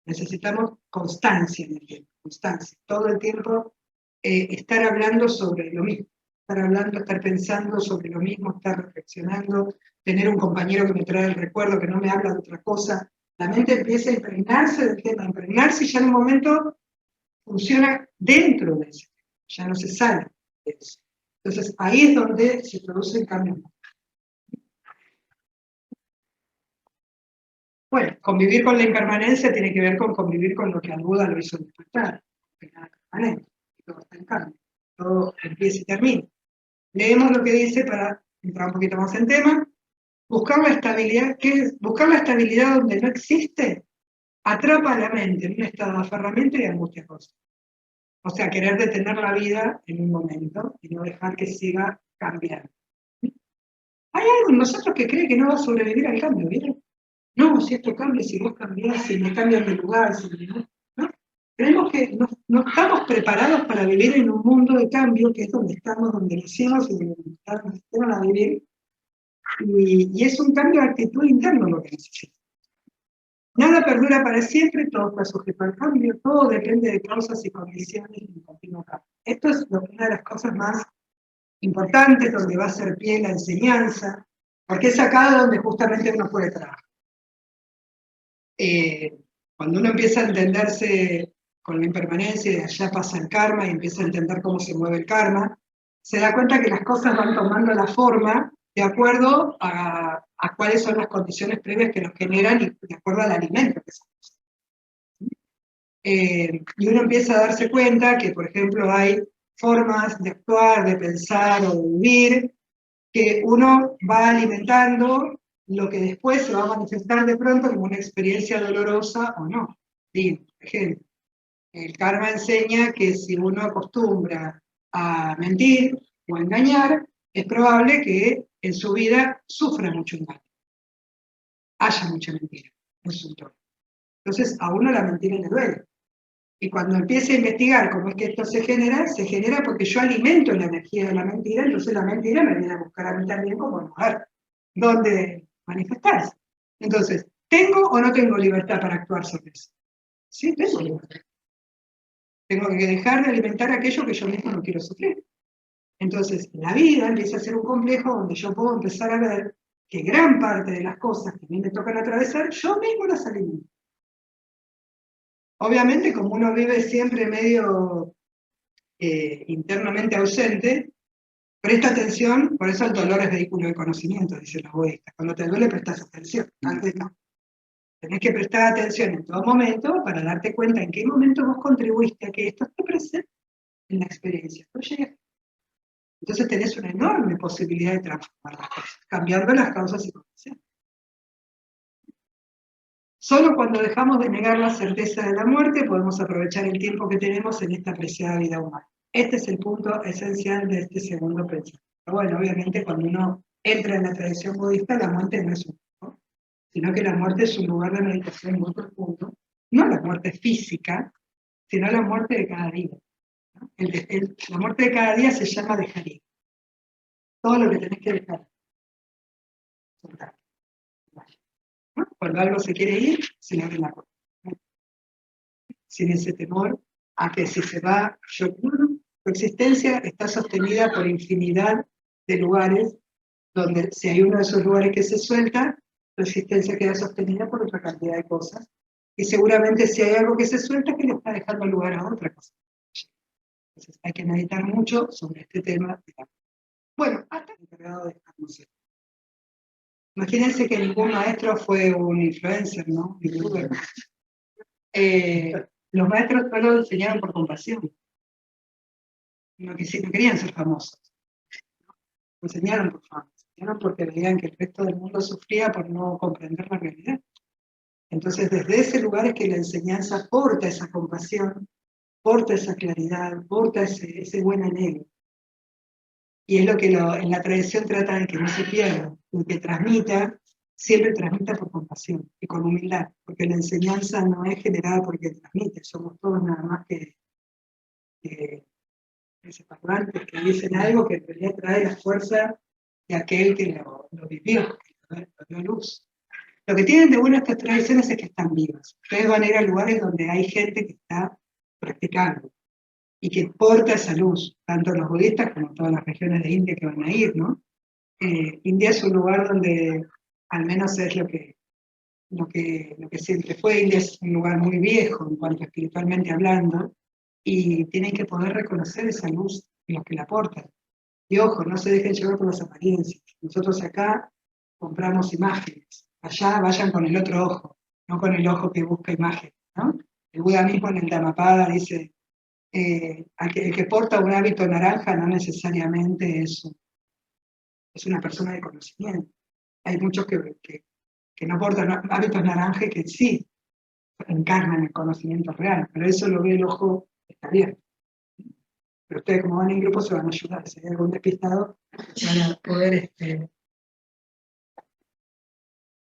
Necesitamos constancia en el tiempo, constancia. Todo el tiempo estar hablando sobre lo mismo, estar pensando sobre lo mismo, estar reflexionando, tener un compañero que me trae el recuerdo, que no me habla de otra cosa. La mente empieza a impregnarse del tema, impregnarse y ya en un momento funciona dentro de eso, ya no se sale de eso. Entonces ahí es donde se produce el cambio. Bueno, convivir con la impermanencia tiene que ver con convivir con lo que al Buda lo hizo despertar, que nada es permanente, todo está en cambio, todo empieza y termina. Leemos lo que dice para entrar un poquito más en tema. Buscar la estabilidad, ¿qué es? Buscar la estabilidad donde no existe, atrapa a la mente en un estado de aferramiento y angustia constante. O sea, querer detener la vida en un momento y no dejar que siga cambiando. Hay algo en nosotros que cree que no va a sobrevivir al cambio, ¿vieron? No, si esto cambia, si vos cambiás, si me cambian de lugar, si ¿no? Creemos que no estamos preparados para vivir en un mundo de cambio, que es donde estamos, donde nacimos y donde estamos a vivir. Y es un cambio de actitud interno lo que necesitamos. Nada perdura para siempre, todo está sujeto al cambio, todo depende de causas y condiciones en continuo cambio. Esto es una de las cosas más importantes, donde va a ser pie la enseñanza, porque es acá donde justamente uno puede trabajar. Cuando uno empieza a entenderse con la impermanencia y de allá pasa el karma y empieza a entender cómo se mueve el karma, se da cuenta que las cosas van tomando la forma de acuerdo a cuáles son las condiciones previas que nos generan y de acuerdo al alimento que somos. Y uno empieza a darse cuenta que, por ejemplo, hay formas de actuar, de pensar o de vivir que uno va alimentando lo que después se va a manifestar de pronto como una experiencia dolorosa o no. Digo, por ejemplo, el karma enseña que si uno acostumbra a mentir o a engañar, es probable que en su vida sufra mucho engaño, haya mucha mentira en su entorno. Entonces a uno la mentira le duele. Y cuando empiece a investigar cómo es que esto se genera porque yo alimento la energía de la mentira, entonces la mentira me viene a buscar a mí también como lugar donde manifestarse. Entonces, ¿tengo o no tengo libertad para actuar sobre eso? Sí, tengo libertad. Tengo que dejar de alimentar aquello que yo mismo no quiero sufrir. Entonces, la vida empieza a ser un complejo donde yo puedo empezar a ver que gran parte de las cosas que a mí me tocan atravesar, yo mismo las alimento. Obviamente, como uno vive siempre medio internamente ausente, presta atención, por eso el dolor es vehículo de conocimiento, dicen los budistas. Cuando te duele, prestas atención, antes no. Tenés que prestar atención en todo momento para darte cuenta en qué momento vos contribuiste a que esto esté presente en la experiencia. Entonces tenés una enorme posibilidad de transformar las cosas, cambiando las causas y condiciones. Solo cuando dejamos de negar la certeza de la muerte podemos aprovechar el tiempo que tenemos en esta preciada vida humana. Este es el punto esencial de este segundo pensamiento. Bueno, obviamente cuando uno entra en la tradición budista, la muerte no es un punto, sino que la muerte es un lugar de meditación muy profundo, no la muerte física, sino la muerte de cada día. ¿No? La muerte de cada día se llama dejar ir. Todo lo que tenés que dejar. Soltar. ¿No? Cuando algo se quiere ir, se le abre la puerta. ¿No? Sin ese temor a que si se va, tu existencia está sostenida por infinidad de lugares donde si hay uno de esos lugares que se suelta, tu existencia queda sostenida por otra cantidad de cosas. Y seguramente si hay algo que se suelta, que le está dejando lugar a otra cosa. Entonces hay que meditar mucho sobre este tema. Bueno, hasta el encargado de dejarnos ir. Imagínense que ningún maestro fue un influencer, ¿no? YouTuber. Los maestros solo enseñaron por compasión. No querían ser famosos. Enseñaron por fama. Enseñaron porque veían que el resto del mundo sufría por no comprender la realidad. Entonces, desde ese lugar es que la enseñanza porta esa compasión, porta esa claridad, porta ese buen anhelo. Y es lo que en la tradición trata de que no se pierda, el que transmita, siempre transmita por compasión y con humildad, porque la enseñanza no es generada porque transmite, somos todos nada más que ese parlantes que dicen algo que en realidad trae la fuerza de aquel que lo vivió, que lo dio luz. Lo que tienen de bueno estas tradiciones es que están vivas. Ustedes van a ir a lugares donde hay gente que está practicando y que porta esa luz, tanto los budistas como todas las regiones de India que van a ir, ¿no? India es un lugar donde, al menos es lo que siempre fue, India es un lugar muy viejo en cuanto espiritualmente hablando, y tienen que poder reconocer esa luz en los que la aportan. Y ojo, no se dejen llevar por las apariencias. Nosotros acá compramos imágenes, allá vayan con el otro ojo, no con el ojo que busca imágenes, ¿no? El Buda mismo en el Dhammapada dice, el que porta un hábito naranja no necesariamente es una persona de conocimiento. Hay muchos que no portan hábitos naranja y que sí encarnan el conocimiento real, pero eso lo ve el ojo está abierto. Pero ustedes como van en grupo se van a ayudar, si hay algún despistado van a poder...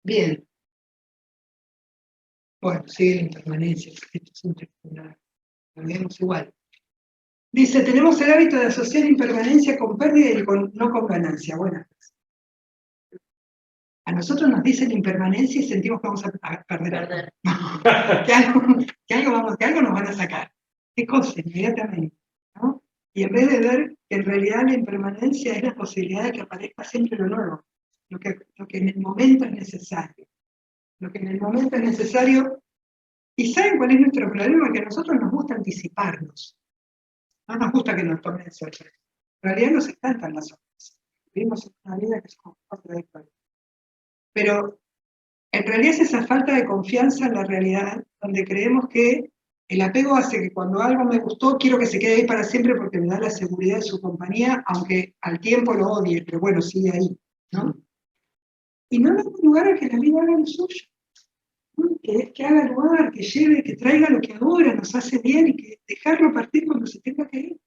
Bien. Bueno, sigue la impermanencia, esto es un texto, lo leemos igual. Dice, tenemos el hábito de asociar impermanencia con pérdida y no con ganancia. Bueno, a nosotros nos dicen impermanencia y sentimos que vamos a perder algo. que algo nos van a sacar. ¿Qué cosa? Inmediatamente. ¿No? Y en vez de ver que en realidad la impermanencia es la posibilidad de que aparezca siempre lo nuevo, lo que en el momento es necesario. Lo que en el momento es necesario. ¿Y saben cuál es nuestro problema? Que a nosotros nos gusta anticiparnos. No nos gusta que nos tomen de sorpresa. En realidad nos encantan las sorpresas. Vivimos una vida que es como contradictoria. Pero en realidad es esa falta de confianza en la realidad, donde creemos que el apego hace que cuando algo me gustó, quiero que se quede ahí para siempre porque me da la seguridad de su compañía, aunque al tiempo lo odie, pero bueno, sigue ahí, ¿no? Y no hay lugar a que la vida haga lo suyo. Que haga lugar, que lleve, que traiga lo que ahora nos hace bien y que dejarlo partir cuando se tenga que ir.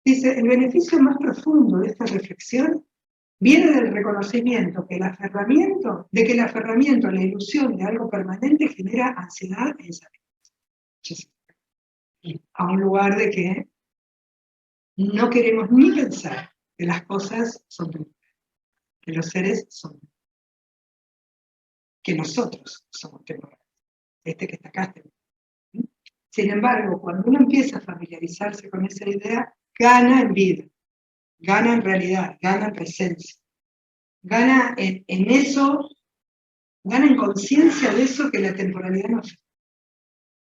Dice, el beneficio más profundo de esta reflexión viene del reconocimiento de que el aferramiento a la ilusión de algo permanente genera ansiedad e insatisfacción. a un lugar de que no queremos ni pensar que las cosas son temporales, que los seres son temporales, que nosotros somos temporales, este que está acá es temporal. Sin embargo, cuando uno empieza a familiarizarse con esa idea, gana en vida, gana en realidad, gana en presencia, gana en eso, gana en conciencia de eso que la temporalidad no ofrece.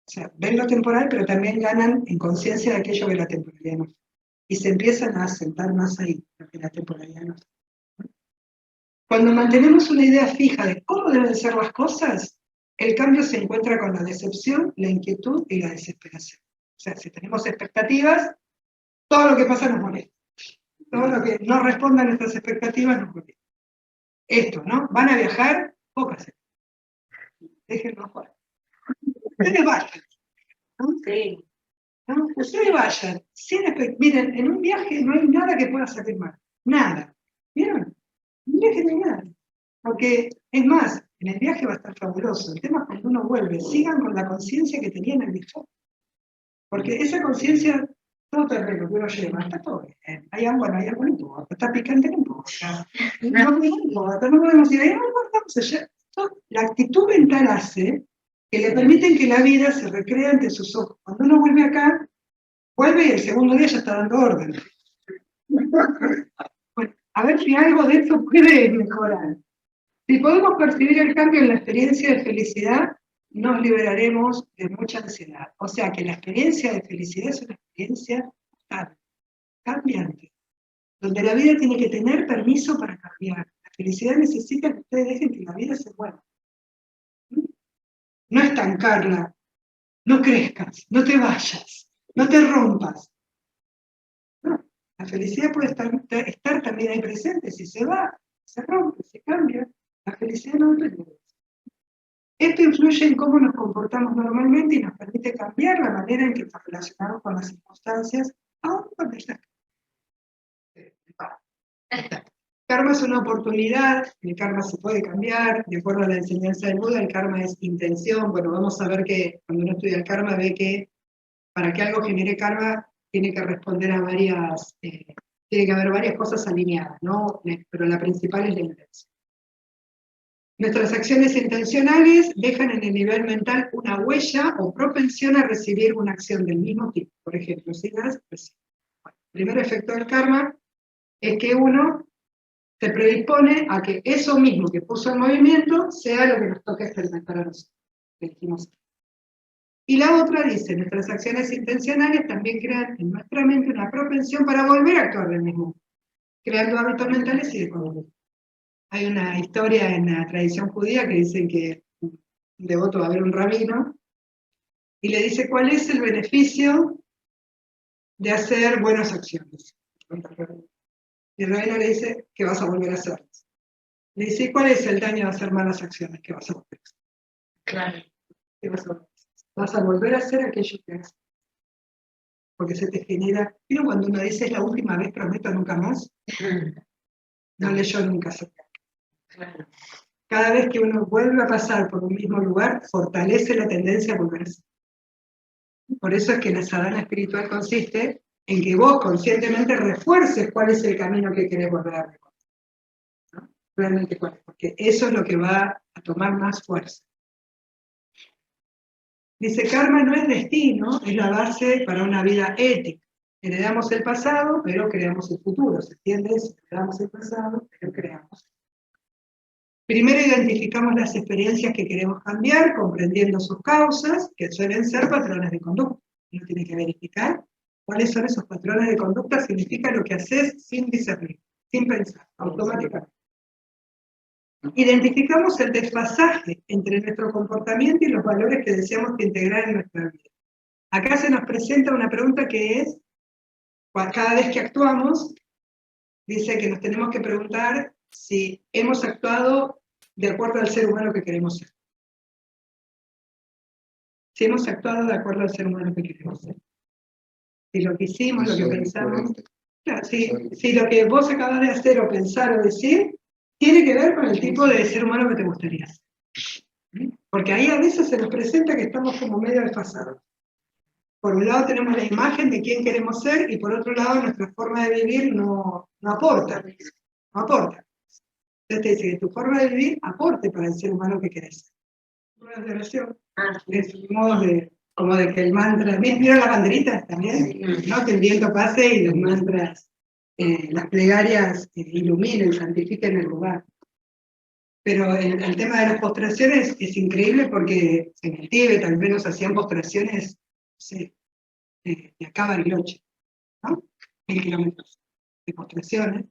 O sea, ven lo temporal, pero también ganan en conciencia de aquello que la temporalidad no ofrece. Y se empiezan a sentar más ahí, lo que la temporalidad no ofrece. Cuando mantenemos una idea fija de cómo deben ser las cosas, el cambio se encuentra con la decepción, la inquietud y la desesperación. O sea, si tenemos expectativas, todo lo que pasa nos molesta. Todo lo que no responda a nuestras expectativas nos molesta. Esto, ¿no? Van a viajar, pocas. Déjenlo jugar. Ustedes vayan. ¿No? Sí. ¿No? Ustedes vayan. Miren, en un viaje no hay nada que pueda salir mal. Nada. ¿Vieron? En un viaje no hay nada. Porque, es más, en el viaje va a estar fabuloso. El tema es cuando uno vuelve. Sigan con la conciencia que tenían en el viaje. Porque esa conciencia, todo terreno que uno lleva, está todo bien. Hay agua, no hay agua, no importa. Está picante, no importa. No importa, no podemos ir ahí, no importa. La actitud mental hace que le permiten que la vida se recree ante sus ojos. Cuando uno vuelve acá, vuelve y el segundo día ya está dando orden. Bueno, a ver si algo de eso puede mejorar. Si podemos percibir el cambio en la experiencia de felicidad, nos liberaremos de mucha ansiedad. O sea que la experiencia de felicidad es una experiencia cambiante, donde la vida tiene que tener permiso para cambiar. La felicidad necesita que ustedes dejen que la vida se mueva. No estancarla, no crezcas, no te vayas, no te rompas. No, la felicidad puede estar también ahí presente. Si se va, se rompe, se cambia. La felicidad no depende. Esto influye en cómo nos comportamos normalmente y nos permite cambiar la manera en que nos relacionamos con las circunstancias, aún cuando estas. Karma es una oportunidad, el karma se puede cambiar, de acuerdo a la enseñanza del Buda, el karma es intención. Bueno, vamos a ver que cuando uno estudia el karma ve que para que algo genere karma tiene que responder a tiene que haber varias cosas alineadas, ¿no? Pero la principal es la intención. Nuestras acciones intencionales dejan en el nivel mental una huella o propensión a recibir una acción del mismo tipo. Por ejemplo, si las recibes. Bueno, el primer efecto del karma es que uno se predispone a que eso mismo que puso en movimiento sea lo que nos toca experimentar a nosotros. Y la otra dice, nuestras acciones intencionales también crean en nuestra mente una propensión para volver a actuar del mismo, creando hábitos mentales y de conducta. Hay una historia en la tradición judía que dicen que un devoto va a ver un rabino y le dice cuál es el beneficio de hacer buenas acciones. Y el rabino le dice que vas a volver a hacerlas. Le dice, ¿cuál es el daño de hacer malas acciones? Que vas a volver a hacer. Claro. ¿Qué vas a volver a hacer aquello que haces? Porque se te genera. ¿Vieron cuando uno dice es la última vez, prometo nunca más? No leyó nunca acerca. Claro. Cada vez que uno vuelve a pasar por un mismo lugar, fortalece la tendencia a volver a hacer. Por eso es que la sadhana espiritual consiste en que vos conscientemente refuerces cuál es el camino que querés volver a recorrer. ¿No? Realmente cuál es, porque eso es lo que va a tomar más fuerza. Dice, karma no es destino, es la base para una vida ética. Heredamos el pasado, pero creamos el futuro. ¿Se entiende eso? Heredamos el pasado, pero creamos. Primero identificamos las experiencias que queremos cambiar, comprendiendo sus causas, que suelen ser patrones de conducta. Uno tiene que verificar cuáles son esos patrones de conducta, significa lo que haces sin discernir, sin pensar, automáticamente. Identificamos el desfasaje entre nuestro comportamiento y los valores que deseamos integrar en nuestra vida. Acá se nos presenta una pregunta que es, cada vez que actuamos, dice que nos tenemos que preguntar si hemos actuado de acuerdo al ser humano que queremos ser. Si hemos actuado de acuerdo al ser humano que queremos ser. Si lo que hicimos, lo que pensamos, claro, si lo que vos acabas de hacer o pensar o decir, tiene que ver con el tipo de ser humano que te gustaría ser. Porque ahí a veces se nos presenta que estamos como medio desfasados. por un lado tenemos la imagen de quién queremos ser y por otro lado nuestra forma de vivir no aporta, no aporta. Entonces te dice que tu forma de vivir aporte para el ser humano que querés ser. Una de oración, es un modo de, como de que el mantra, mira las banderitas también, ¿no? Que el viento pase y los mantras, las plegarias iluminen, santifiquen el lugar. Pero el tema de las postraciones es increíble porque en el Tíbet al menos hacían postraciones, no sé, de acá a Bariloche, ¿no? 1000 kilómetros de postraciones,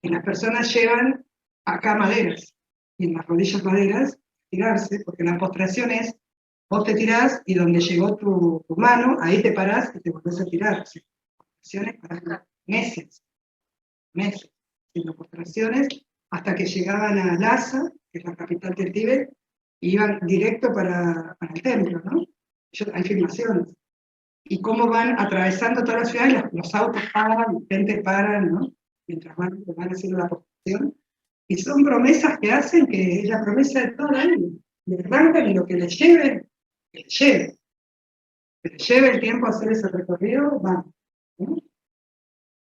y las personas llevan acá maderas, y en las rodillas maderas, tirarse, porque la postración es, vos te tirás y donde llegó tu mano, ahí te parás y te volvés a tirar. O sea, postraciones para meses, haciendo postraciones, hasta que llegaban a Lhasa, que es la capital del Tíbet, y iban directo para el templo, ¿no? Hay filmaciones. Y cómo van atravesando toda la ciudad, y los autos paran, la gente para, ¿no? Mientras van haciendo la postración. Y son promesas que hacen, que es la promesa de todo el año. Le arrancan y lo que les lleve, que les lleve. Que les lleve el tiempo a hacer ese recorrido, van, ¿no?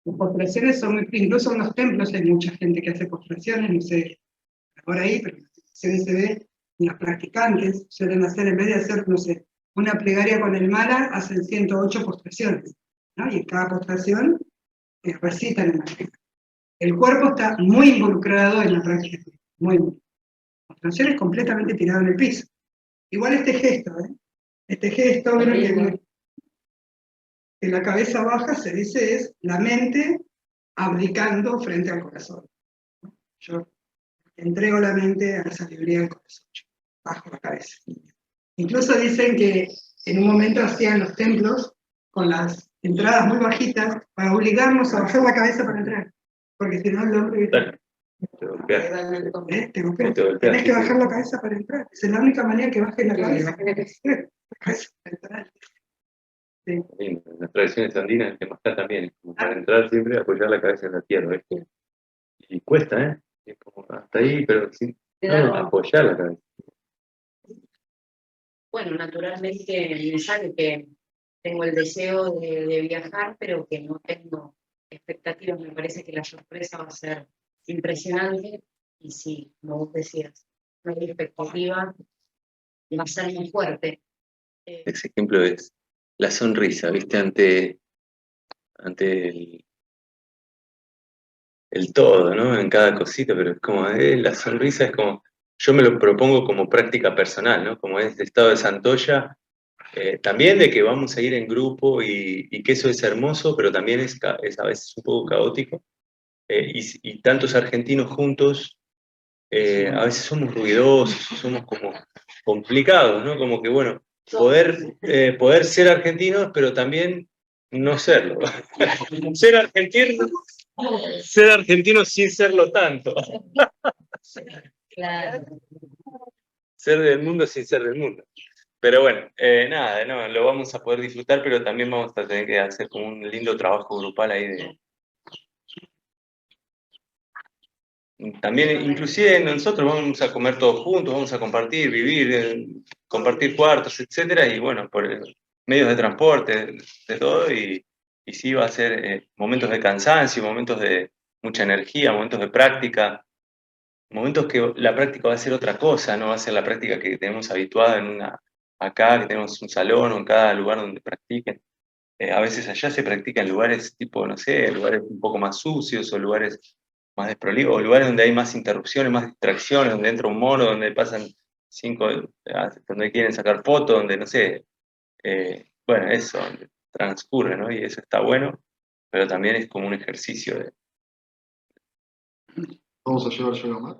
Las postraciones son, incluso en los templos hay mucha gente que hace postraciones, no sé, por ahí, pero en las postraciones se ve, y los practicantes suelen hacer, en vez de hacer, no sé, una plegaria con el mala, hacen 108 postraciones, ¿no? Y en cada postración recitan el mantra. El cuerpo está muy involucrado en la práctica, muy. La postración es completamente tirado en el piso. Igual este gesto, este gesto, que la cabeza baja se dice es la mente abdicando frente al corazón. Yo entrego la mente a la sabiduría del corazón, yo bajo la cabeza. Incluso dicen que en un momento hacían los templos con las entradas muy bajitas para obligarnos a bajar la cabeza para entrar, porque si no el hombre te golpea. Tenés que bajar la cabeza para entrar. Esa es la única manera que bajes la cabeza. La cabeza para entrar. Sí. En las tradiciones andinas, el Temazcal también, es como para entrar siempre apoyar la cabeza en la tierra, ¿ves? Y cuesta, ¿eh? Es como hasta ahí, pero sin apoyar la cabeza. Bueno, naturalmente me sale que tengo el deseo de viajar, pero que no tengo expectativas. Me parece que la sorpresa va a ser impresionante y sí, como vos decías, no hay expectativa, va a ser muy fuerte. Ese ejemplo es la sonrisa, ¿viste? Ante el todo, ¿no? En cada cosita, pero es como, la sonrisa es como, yo me lo propongo como práctica personal, ¿no? Como este estado de Santoya, también de que vamos a ir en grupo y que eso es hermoso, pero también es a veces un poco caótico. Y tantos argentinos juntos, a veces somos ruidosos, somos como complicados, ¿no? Como que, bueno, poder ser argentinos, pero también no serlo. Ser argentino sin serlo tanto. Claro. Ser del mundo sin ser del mundo. Pero bueno, nada, no, lo vamos a poder disfrutar, pero también vamos a tener que hacer como un lindo trabajo grupal ahí también, inclusive nosotros vamos a comer todos juntos, vamos a compartir, vivir, compartir cuartos, etcétera, y bueno, por medios de transporte, de todo, y sí va a ser momentos de cansancio, momentos de mucha energía, momentos de práctica, momentos que la práctica va a ser otra cosa, no va a ser la práctica que tenemos habituada acá, que tenemos un salón o en cada lugar donde practiquen. A veces allá se practica en lugares tipo, no sé, lugares un poco más sucios o lugares más desprolijos, o lugares donde hay más interrupciones, más distracciones, donde entra un mono, donde pasan 5, donde quieren sacar fotos, donde no sé, bueno, eso, donde transcurre, ¿no? Y eso está bueno, pero también es como un ejercicio de... Vamos a llevar yoga más.